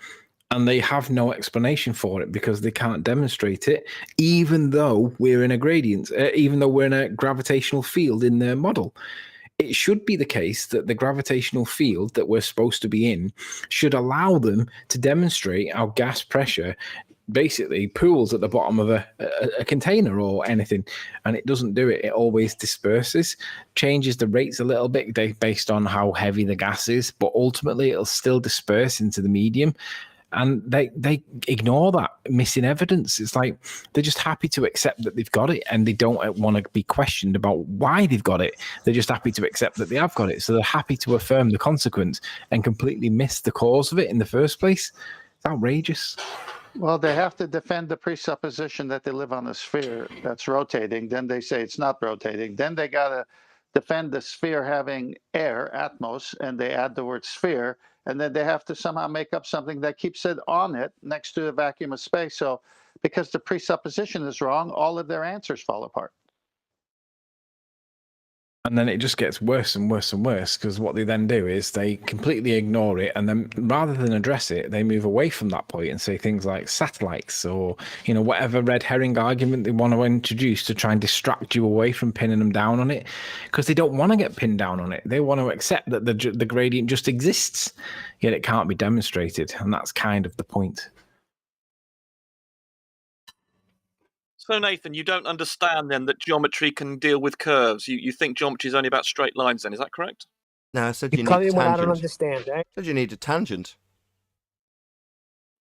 And they have no explanation for it because they can't demonstrate it, even though we're in a gradient, even though we're in a gravitational field in their model. It should be the case that the gravitational field that we're supposed to be in should allow them to demonstrate how gas pressure basically pools at the bottom of a container or anything, and it doesn't do it. It always disperses, changes the rates a little bit based on how heavy the gas is, but ultimately it'll still disperse into the medium. And they ignore that missing evidence. It's like they're just happy to accept that they've got it, and they don't want to be questioned about why they've got it. They're just happy to accept that they have got it. So they're happy to affirm the consequence and completely miss the cause of it in the first place. It's outrageous. Well, they have to defend the presupposition that they live on a sphere that's rotating. Then they say it's not rotating. Then they got to defend the sphere having air, atmos, and they add the word sphere. And then they have to somehow make up something that keeps it on it next to a vacuum of space. So because the presupposition is wrong, all of their answers fall apart. And then it just gets worse and worse and worse, because what they then do is they completely ignore it, and then rather than address it, they move away from that point and say things like satellites or, whatever red herring argument they want to introduce to try and distract you away from pinning them down on it, because they don't want to get pinned down on it. They want to accept that the gradient just exists, yet it can't be demonstrated, and that's kind of the point. So, Nathan, you don't understand then that geometry can deal with curves. You think geometry is only about straight lines then, is that correct? No, I said you Tell need me a what I don't tangent. understand, eh? I said you need a tangent.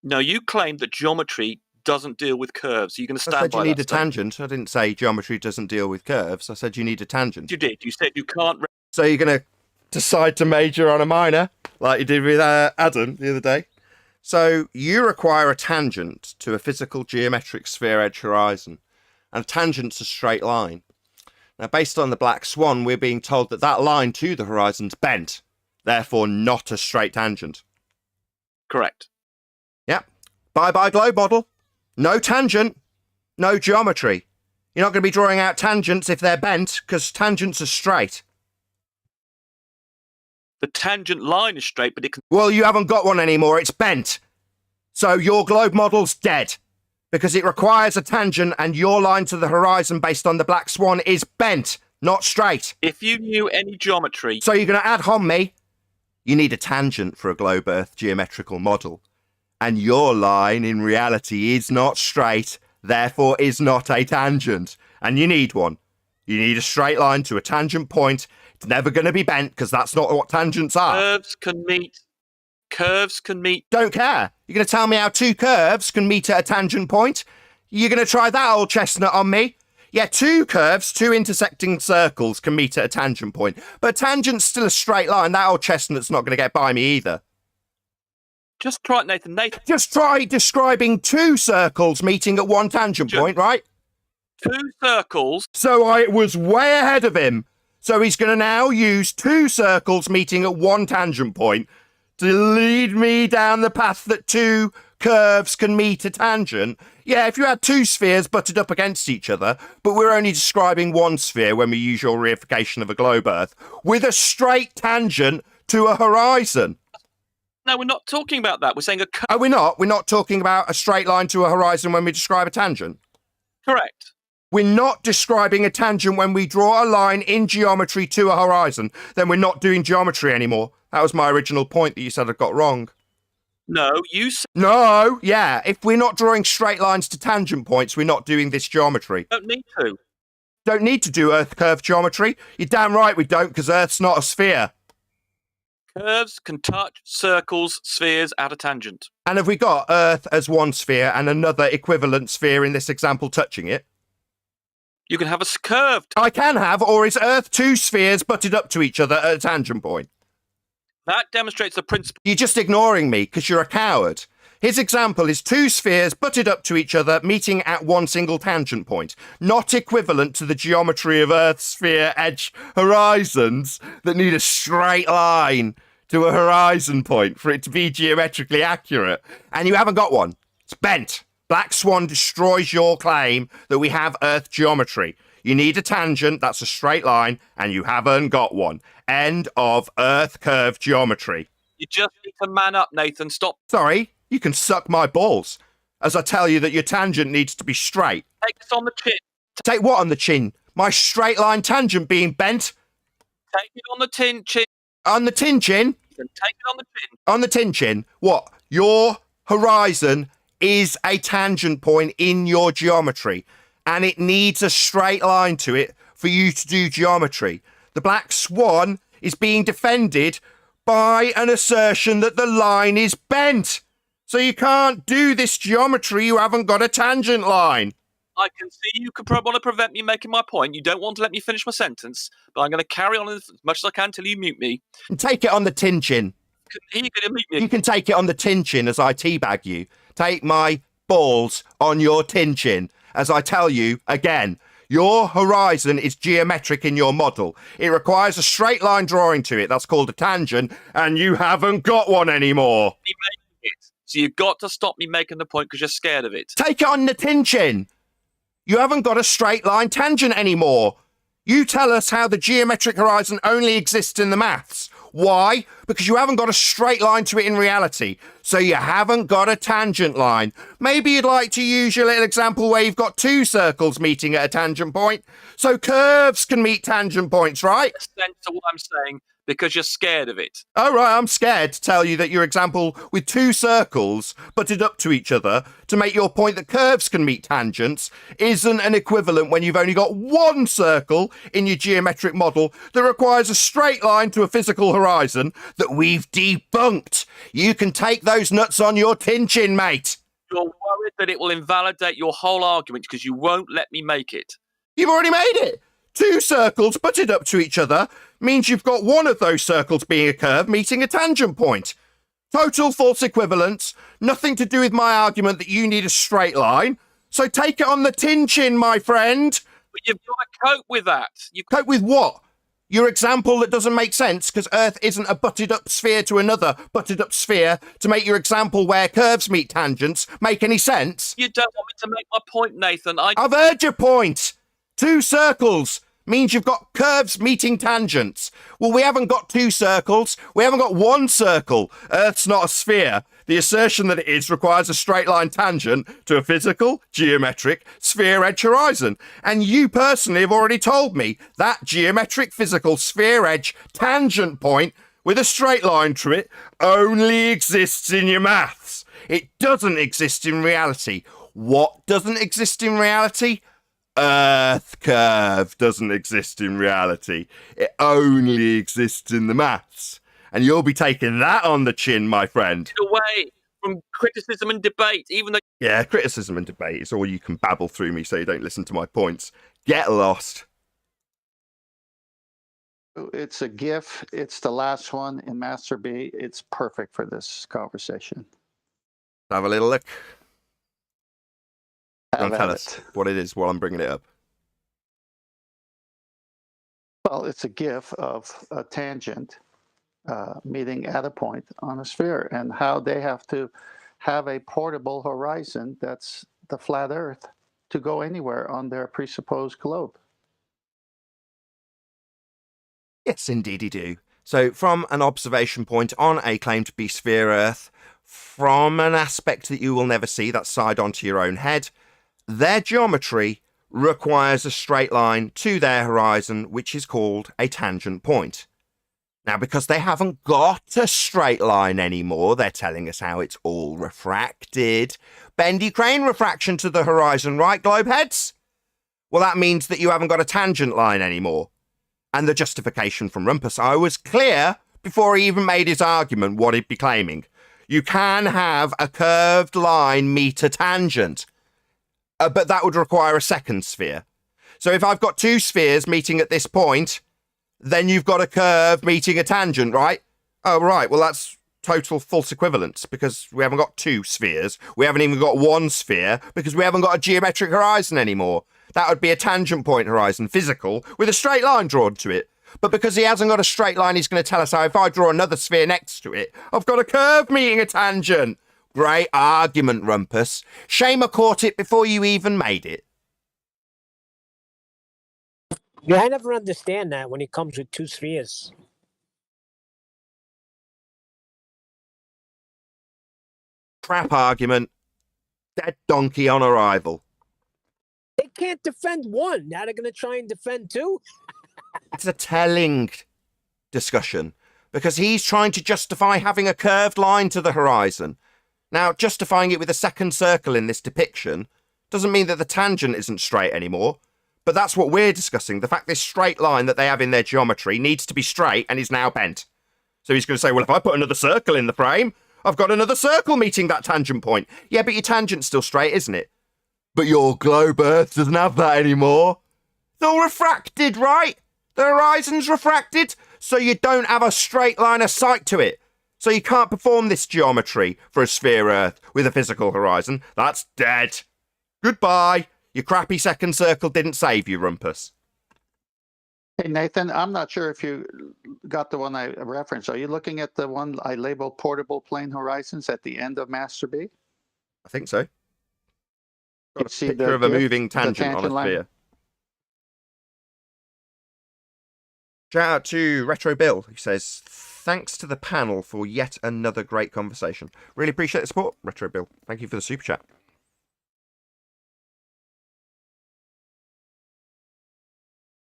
No, you claim that geometry doesn't deal with curves. Are you going to I stand said by you need that a statement? tangent. I didn't say geometry doesn't deal with curves. I said you need a tangent. You did. You said you can't... So you're going to decide to major on a minor, like you did with Adam the other day. So you require a tangent to a physical geometric sphere edge horizon. And a tangent's a straight line. Now, based on the black swan, we're being told that that line to the horizon's bent, therefore not a straight tangent. Correct. Yep. Bye-bye globe model. No tangent, no geometry. You're not going to be drawing out tangents if they're bent, because tangents are straight. The tangent line is straight, but it can... Well, you haven't got one anymore. It's bent. So your globe model's dead. Because it requires a tangent, and your line to the horizon based on the black swan is bent, not straight. If you knew any geometry... So you're going to add on me? You need a tangent for a globe Earth geometrical model. And your line, in reality, is not straight, therefore is not a tangent. And you need one. You need a straight line to a tangent point. It's never going to be bent, because that's not what tangents are. Curves can meet... Don't care. You're going to tell me how two curves can meet at a tangent point? You're going to try that old chestnut on me? Yeah, two curves, two intersecting circles can meet at a tangent point. But a tangent's still a straight line. That old chestnut's not going to get by me either. Just try it, Nathan. Just try describing two circles meeting at one tangent point, right? 2 circles. So I was way ahead of him. So he's going to now use 2 circles meeting at 1 tangent point to lead me down the path that 2 curves can meet a tangent. Yeah, if you had 2 spheres butted up against each other, but we're only describing 1 sphere when we use your reification of a globe Earth, with a straight tangent to a horizon. No, we're not talking about that. We're saying a curve. Are we not? We're not talking about a straight line to a horizon when we describe a tangent? Correct. We're not describing a tangent when we draw a line in geometry to a horizon. Then we're not doing geometry anymore. That was my original point that you said I got wrong. No, you said No, yeah. If we're not drawing straight lines to tangent points, we're not doing this geometry. don't need to. Don't need to do Earth curve geometry. You're damn right we don't, because Earth's not a sphere. Curves can touch circles, spheres at a tangent. And have we got Earth as 1 sphere and another equivalent sphere in this example touching it? You can have a curved. I can have, or is Earth 2 spheres butted up to each other at a tangent point? That demonstrates the principle. You're just ignoring me because you're a coward. His example is 2 spheres butted up to each other, meeting at 1 single tangent point, not equivalent to the geometry of Earth sphere edge horizons that need a straight line to a horizon point for it to be geometrically accurate. And you haven't got one. It's bent. Black Swan destroys your claim that we have Earth geometry. You need a tangent, that's a straight line, and you haven't got one. End of Earth curve geometry. You just need to man up, Nathan. Stop. Sorry, you can suck my balls, as I tell you that your tangent needs to be straight. Take this on the chin. Take what on the chin? My straight line tangent being bent? Take it on the chin. On the tin chin? Then take it on the chin. On the tin chin? What? Your horizon is a tangent point in your geometry, and it needs a straight line to it for you to do geometry. The Black Swan is being defended by an assertion that the line is bent. So you can't do this geometry, you haven't got a tangent line. I can see you could probably want to prevent me making my point. You don't want to let me finish my sentence, but I'm going to carry on as much as I can till you mute me. And take it on the tin chin. You're going to mute me. You can take it on the tin chin as I teabag you. Take my balls on your tin chin as I tell you again. Your horizon is geometric in your model. It requires a straight line drawing to it. That's called a tangent, and you haven't got one anymore. So you've got to stop me making the point because you're scared of it. Take it on the tin chin. You haven't got a straight line tangent anymore. You tell us how the geometric horizon only exists in the maths. Why? Because you haven't got a straight line to it in reality. So you haven't got a tangent line. Maybe you'd like to use your little example where you've got 2 circles meeting at a tangent point. So curves can meet tangent points, right? Sense to what I'm saying because you're scared of it. Oh, right, I'm scared to tell you that your example with 2 circles butted up to each other to make your point that curves can meet tangents isn't an equivalent when you've only got 1 circle in your geometric model that requires a straight line to a physical horizon that we've debunked. You can take those nuts on your tin chin, mate. You're worried that it will invalidate your whole argument because you won't let me make it. You've already made it. 2 circles butted up to each other means you've got one of those circles being a curve meeting a tangent point. Total false equivalence, nothing to do with my argument that you need a straight line. So take it on the tin chin, my friend. But you've got to cope with that. You Cope with what? Your example that doesn't make sense because Earth isn't a butted up sphere to another butted up sphere to make your example where curves meet tangents make any sense? You don't want me to make my point, Nathan. I've heard your point. 2 circles means you've got curves meeting tangents. Well, we haven't got 2 circles. We haven't got 1 circle. Earth's not a sphere. The assertion that it is requires a straight line tangent to a physical, geometric, sphere edge horizon. And you personally have already told me that geometric, physical, sphere edge tangent point with a straight line to it only exists in your maths. It doesn't exist in reality. What doesn't exist in reality? Earth curve doesn't exist in reality. It only exists in the maths. And you'll be taking that on the chin, my friend. away from criticism and debate, even though Yeah, criticism and debate is all you can babble through me so you don't listen to my points. Get lost. It's a GIF. It's the last one in Master B. It's perfect for this conversation. Have a little look. Have tell at us it. what it is while I'm bringing it up. Well, it's a GIF of a tangent meeting at a point on a sphere, and how they have to have a portable horizon that's the flat Earth to go anywhere on their presupposed globe. Yes, indeedy do. So, from an observation point on a claimed to be sphere Earth, from an aspect that you will never see, that's side onto your own head, their geometry requires a straight line to their horizon, which is called a tangent point. Now, because they haven't got a straight line anymore, they're telling us how it's all refracted. Bendy crane refraction to the horizon, right, globeheads? Well, that means that you haven't got a tangent line anymore. And the justification from Rumpus, I was clear before he even made his argument what he'd be claiming. You can have a curved line meet a tangent, but that would require a second sphere. So if I've got two spheres meeting at this point, then you've got a curve meeting a tangent, right? Oh, right. Well, that's total false equivalence because we haven't got two spheres. We haven't even got one sphere because we haven't got a geometric horizon anymore. That would be a tangent point horizon, physical, with a straight line drawn to it. But because he hasn't got a straight line, he's going to tell us how if I draw another sphere next to it, I've got a curve meeting a tangent. Great argument, Rumpus. Shame I caught it before you even made it. Yeah, I never understand that when it comes with two spheres. Crap argument. Dead donkey on arrival. They can't defend one. Now they're going to try and defend two? It's a telling discussion because he's trying to justify having a curved line to the horizon. Now, justifying it with a second circle in this depiction doesn't mean that the tangent isn't straight anymore, but that's what we're discussing. The fact this straight line that they have in their geometry needs to be straight and is now bent. So he's going to say, well, if I put another circle in the frame, I've got another circle meeting that tangent point. Yeah, but your tangent's still straight, isn't it? But your globe Earth doesn't have that anymore. It's all refracted, right? The horizon's refracted, so you don't have a straight line of sight to it. So you can't perform this geometry for a sphere Earth with a physical horizon. That's dead. Goodbye. Your crappy second circle didn't save you, Rumpus. Hey, Nathan, I'm not sure if you got the one I referenced. Are you looking at the one I labeled portable plane horizons at the end of Master B? I think so. Got You a see picture the of a GIF, moving the tangent on a line? sphere. Shout out to Retro Bill, who says, thanks to the panel for yet another great conversation. Really appreciate the support, Retro Bill. Thank you for the super chat.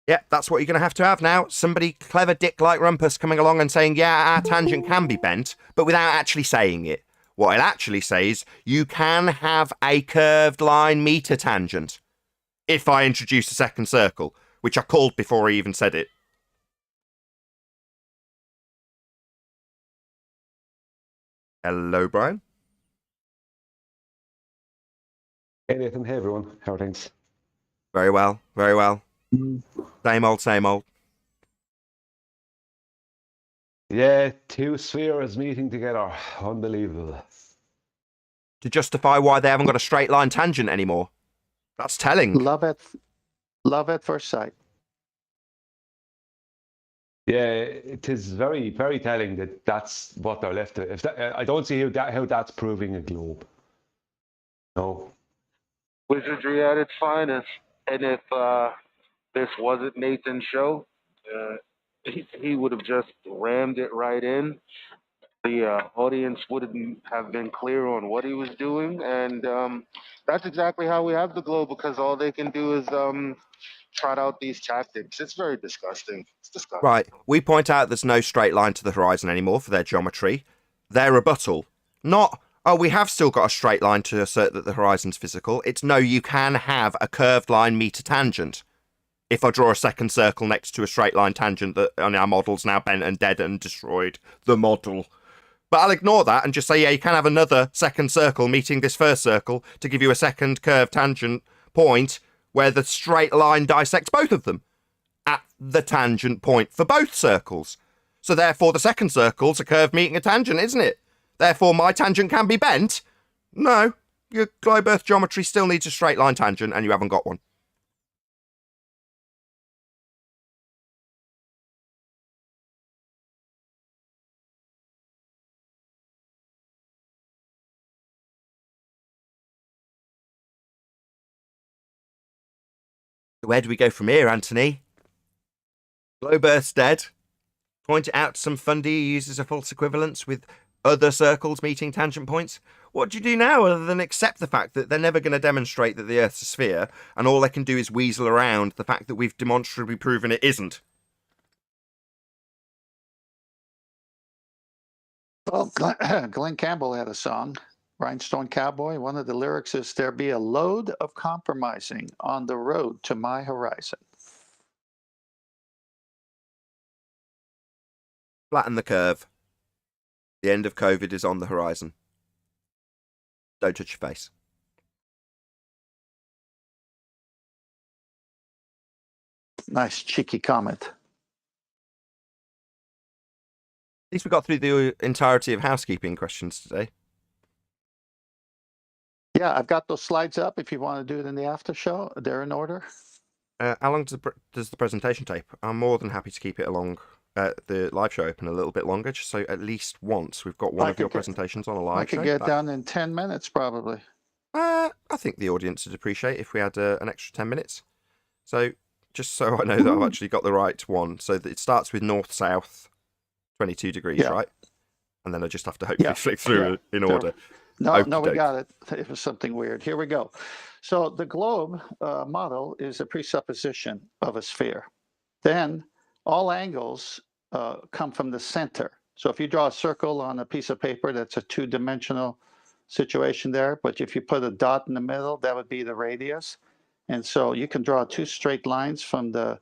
Yeah, that's what you're going to have now. Somebody clever dick like Rumpus coming along and saying, yeah, our tangent can be bent, but without actually saying it. What it actually says, you can have a curved line meet a tangent if I introduce a second circle, which I called before I even said it. Hello, Brian. Hey Nathan, hey everyone, how are things? Very well, very well. Same old, same old. Yeah, two spheres meeting together. Unbelievable. To justify why they haven't got a straight line tangent anymore. That's telling. Love at first sight. Yeah, it is very, very telling that that's what they're left with. If that, I don't see how that's proving a globe. No. Wizardry at its finest. And if this wasn't Nathan's show, he would have just rammed it right in. The audience wouldn't have been clear on what he was doing, and that's exactly how we have the globe, because all they can do is trot out these tactics. It's very disgusting. It's disgusting. Right, we point out there's no straight line to the horizon anymore for their geometry. Their rebuttal, not, oh, we have still got a straight line to assert that the horizon's physical. It's no, you can have a curved line meet a tangent. If I draw a second circle next to a straight line tangent that on our model's now bent and dead and destroyed the model. But I'll ignore that and just say, yeah, you can have another second circle meeting this first circle to give you a second curved tangent point where the straight line dissects both of them at the tangent point for both circles. So therefore the second circle's a curve meeting a tangent, isn't it? Therefore my tangent can be bent? No, your globe Earth geometry still needs a straight line tangent, and you haven't got one. Where do we go from here, Anthony? Globe Earth's dead. Point it out to some funder who uses a false equivalence with other circles meeting tangent points. What do you do now other than accept the fact that they're never going to demonstrate that the Earth's a sphere, and all they can do is weasel around the fact that we've demonstrably proven it isn't? Well, Glenn Campbell had a song, Rhinestone Cowboy. One of the lyrics is, "There be a load of compromising on the road to my horizon." Flatten the curve. The end of COVID is on the horizon. Don't touch your face. Nice cheeky comment. At least we got through the entirety of housekeeping questions today. Yeah, I've got those slides up if you want to do it in the after show. They're in order. How long does the presentation take? I'm more than happy to keep it along the live show open a little bit longer, just so at least once we've got one of your presentations on a live show. I could get done in 10 minutes probably. I think the audience would appreciate if we had an extra 10 minutes. So just so I know that I've actually got the right one. So that it starts with north-south, 22 degrees, right? And then I just have to hopefully flick through in order. No, we got it. It was something weird. Here we go. So the globe model is a presupposition of a sphere. Then all angles come from the center. So if you draw a circle on a piece of paper, that's a two-dimensional situation there. But if you put a dot in the middle, that would be the radius. And so you can draw two straight lines from the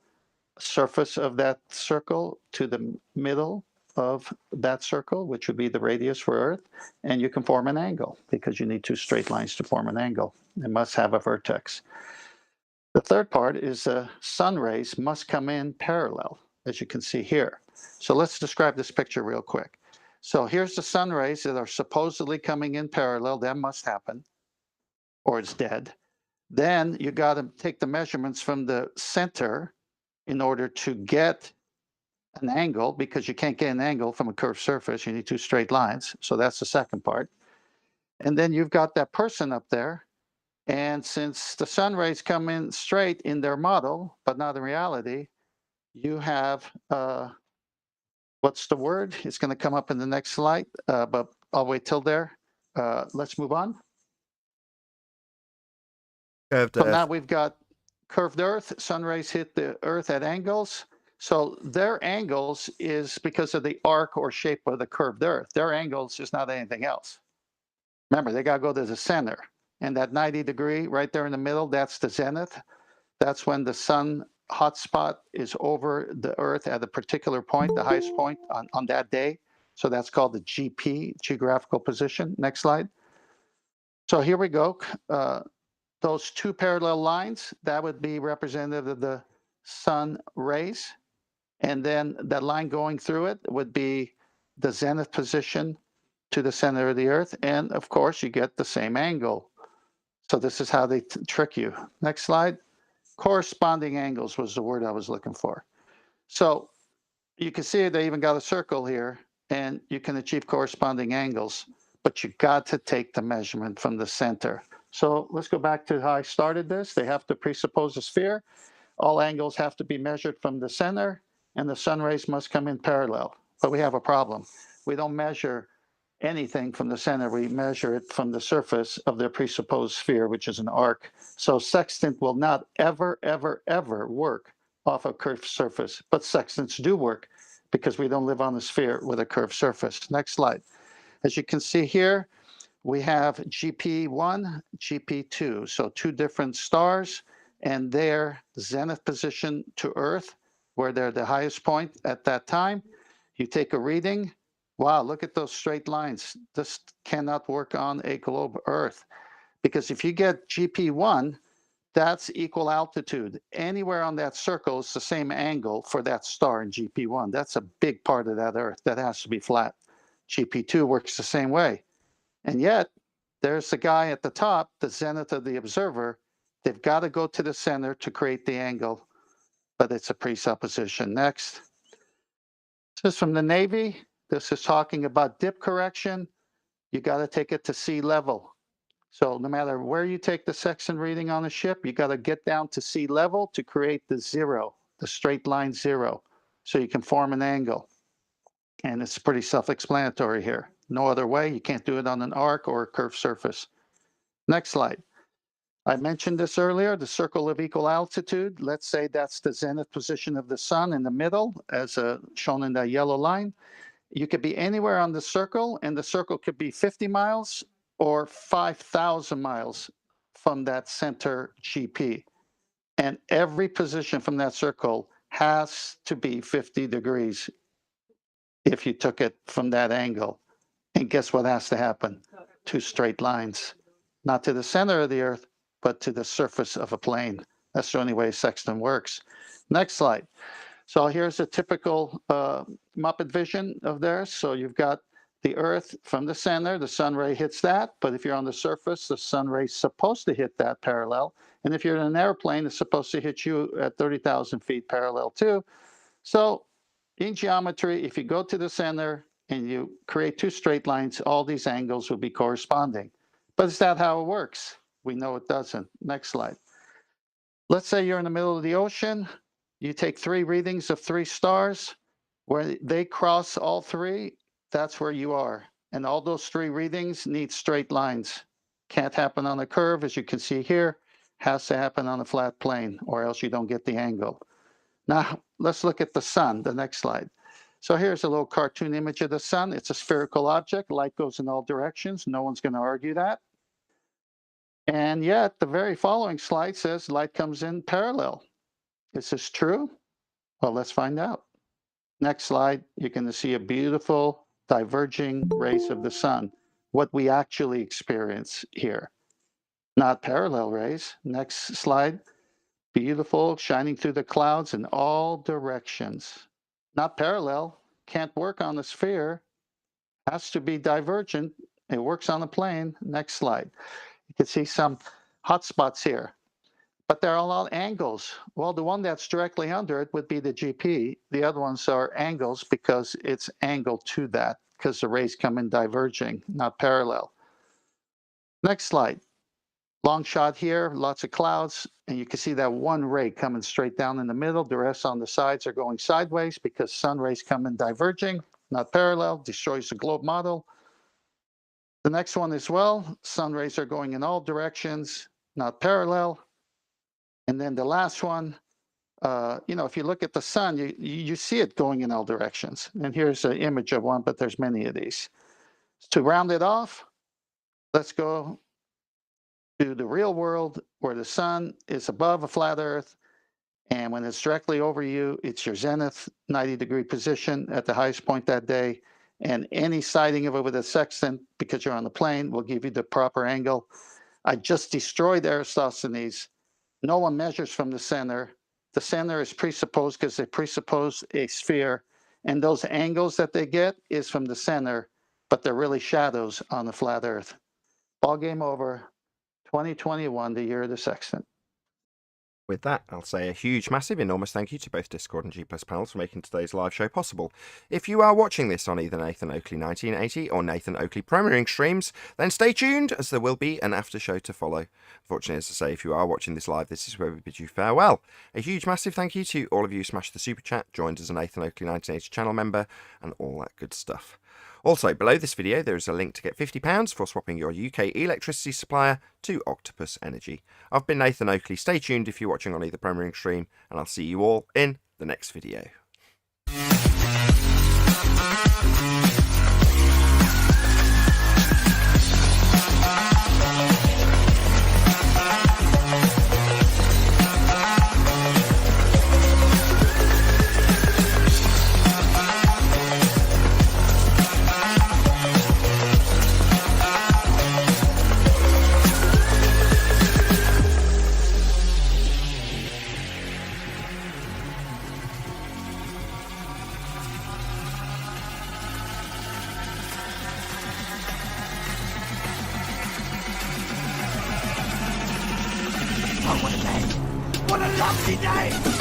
surface of that circle to the middle of that circle, which would be the radius for Earth, and you can form an angle because you need two straight lines to form an angle. It must have a vertex. The third part is sun rays must come in parallel, as you can see here. So let's describe this picture real quick. So here's the sun rays that are supposedly coming in parallel. That must happen, or it's dead. Then you got to take the measurements from the center in order to get an angle, because you can't get an angle from a curved surface. You need two straight lines. So that's the second part. And then you've got that person up there. And since the sun rays come in straight in their model, but not in reality, you have, what's the word? It's going to come up in the next slide, but I'll wait till there. Let's move on. Curved so Earth. Now we've got curved Earth. Sun rays hit the Earth at angles. So their angles is because of the arc or shape of the curved Earth. Their angles is not anything else. Remember, they got to go to the center. And that 90 degree right there in the middle, that's the zenith. That's when the sun hotspot is over the Earth at a particular point, the highest point on that day. So that's called the GP, geographical position. Next slide. So here we go. Those two parallel lines, that would be representative of the sun rays. And then that line going through it would be the zenith position to the center of the Earth. And of course, you get the same angle. So this is how they trick you. Next slide. Corresponding angles was the word I was looking for. So you can see they even got a circle here, and you can achieve corresponding angles, but you got to take the measurement from the center. So let's go back to how I started this. They have to presuppose a sphere. All angles have to be measured from the center, and the sun rays must come in parallel. But we have a problem. We don't measure anything from the center. We measure it from the surface of the presupposed sphere, which is an arc. So sextant will not ever, ever, ever work off a curved surface. But sextants do work because we don't live on a sphere with a curved surface. Next slide. As you can see here, we have GP1, GP2. So two different stars and their zenith position to Earth, where they're the highest point at that time. You take a reading. Wow, look at those straight lines. This cannot work on a globe Earth, because if you get GP1, that's equal altitude. Anywhere on that circle is the same angle for that star in GP1. That's a big part of that Earth. That has to be flat. GP2 works the same way. And yet, there's the guy at the top, the zenith of the observer. They've got to go to the center to create the angle, but it's a presupposition. Next. This is from the Navy. This is talking about dip correction. You got to take it to sea level. So no matter where you take the section reading on a ship, you got to get down to sea level to create the zero, the straight line zero, so you can form an angle. And it's pretty self-explanatory here. No other way. You can't do it on an arc or a curved surface. Next slide. I mentioned this earlier, the circle of equal altitude. Let's say that's the zenith position of the sun in the middle, as shown in the yellow line. You could be anywhere on the circle, and the circle could be 50 miles or 5,000 miles from that center GP. And every position from that circle has to be 50 degrees if you took it from that angle. And guess what has to happen? Two straight lines, not to the center of the Earth, but to the surface of a plane. That's the only way sextant works. Next slide. So here's a typical Muppet vision of theirs. So you've got the Earth from the center, the sun ray hits that, but if you're on the surface, the sun ray's supposed to hit that parallel. And if you're in an airplane, it's supposed to hit you at 30,000 feet parallel too. So in geometry, if you go to the center and you create two straight lines, all these angles will be corresponding. But is that how it works? We know it doesn't. Next slide. Let's say you're in the middle of the ocean. You take 3 readings of 3 stars. Where they cross all 3, that's where you are. And all those 3 readings need straight lines. Can't happen on a curve, as you can see here. Has to happen on a flat plane, or else you don't get the angle. Now, let's look at the sun, the next slide. So here's a little cartoon image of the sun. It's a spherical object. Light goes in all directions. No one's going to argue that. And yet, the very following slide says light comes in parallel. Is this true? Well, let's find out. Next slide, you're going to see a beautiful diverging rays of the sun, what we actually experience here. Not parallel rays. Next slide, beautiful, shining through the clouds in all directions. Not parallel, can't work on the sphere, has to be divergent. It works on the plane. Next slide. You can see some hot spots here, but there are a lot of angles. Well, the one that's directly under it would be the GP. The other ones are angles because it's angled to that, because the rays come in diverging, not parallel. Next slide. Long shot here, lots of clouds, and you can see that one ray coming straight down in the middle. The rest on the sides are going sideways because sun rays come in diverging, not parallel, destroys the globe model. The next one as well, sun rays are going in all directions, not parallel. And then the last one, if you look at the sun, you see it going in all directions. And here's an image of one, but there's many of these. To round it off, let's go to the real world where the sun is above a flat Earth. And when it's directly over you, it's your zenith 90-degree position at the highest point that day. And any sighting of it with a sextant, because you're on the plane, will give you the proper angle. I just destroyed Eratosthenes. No one measures from the center. The center is presupposed because they presuppose a sphere. And those angles that they get is from the center, but they're really shadows on the flat Earth. Ball game over. 2021, the year of the sextant. With that, I'll say a huge, massive, enormous thank you to both Discord and G+ panels for making today's live show possible. If you are watching this on either Nathan Oakley 1980 or Nathan Oakley premiering streams, then stay tuned, as there will be an after show to follow. Unfortunately, as I say, if you are watching this live, this is where we bid you farewell. A huge, massive thank you to all of you who smashed the super chat, joined as a Nathan Oakley 1980 channel member, and all that good stuff. Also, below this video, there is a link to get £50 for swapping your UK electricity supplier to Octopus Energy. I've been Nathan Oakley. Stay tuned if you're watching on either premiering stream, and I'll see you all in the next video. Oh, what a day! What a lovely day!